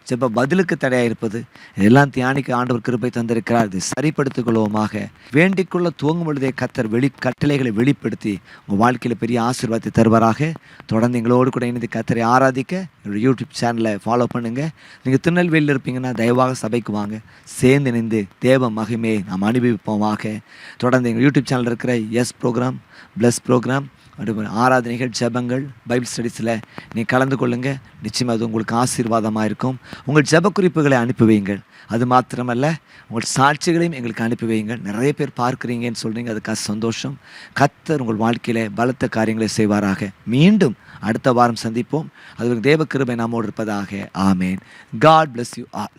ஜெப பதிலுக்கு தடையாக இருப்பது, எல்லாம் தியானிக்க ஆண்டவர் கிருபை தந்திருக்கிறார். இது சரிப்படுத்திக் கொள்வோமாக. வேண்டிக்குள்ள துவங்கும் பொழுதே கர்த்தர் கட்டளைகளை வெளிப்படுத்தி உங்கள் வாழ்க்கையில் பெரிய ஆசீர்வாதத்தை தருவாராக. தொடர்ந்து எங்களோடு கூட இணைந்து கர்த்தரை ஆராதிக்க என்னோடய யூடியூப் சேனலை ஃபாலோ பண்ணுங்கள். நீங்கள் திருநெல்வேலியில் இருப்பீங்கன்னா தயவாக சபைக்கு வாங்க, சேர்ந்து இணைந்து தேவ மகிமையை நாம் அனுபவிப்போமாக. தொடர்ந்து எங்கள் யூடியூப் சேனல் இருக்கிற எஸ் ப்ரோக்ராம், பிளஸ் ப்ரோக்ராம், ஆராதனைகள், ஜெபங்கள், பைபிள் ஸ்டடீஸில் நீங்கள் கலந்து கொள்ளுங்கள். நிச்சயமாக அது உங்களுக்கு ஆசீர்வாதமாக இருக்கும். உங்கள் ஜெப குறிப்புகளை அனுப்பி வையுங்கள். அது மாத்திரமல்ல, உங்கள் சாட்சிகளையும் எங்களுக்கு அனுப்பி வையுங்கள். நிறைய பேர் பார்க்குறீங்கன்னு சொல்கிறீங்க, அதுக்காக சந்தோஷம். கர்த்தர் உங்கள் வாழ்க்கையில் பலத்த காரியங்களை செய்வாராக. மீண்டும் அடுத்த வாரம் சந்திப்போம். அது தேவ கிருபை நம்மோடு இருப்பதாக. ஆமேன். God bless you all.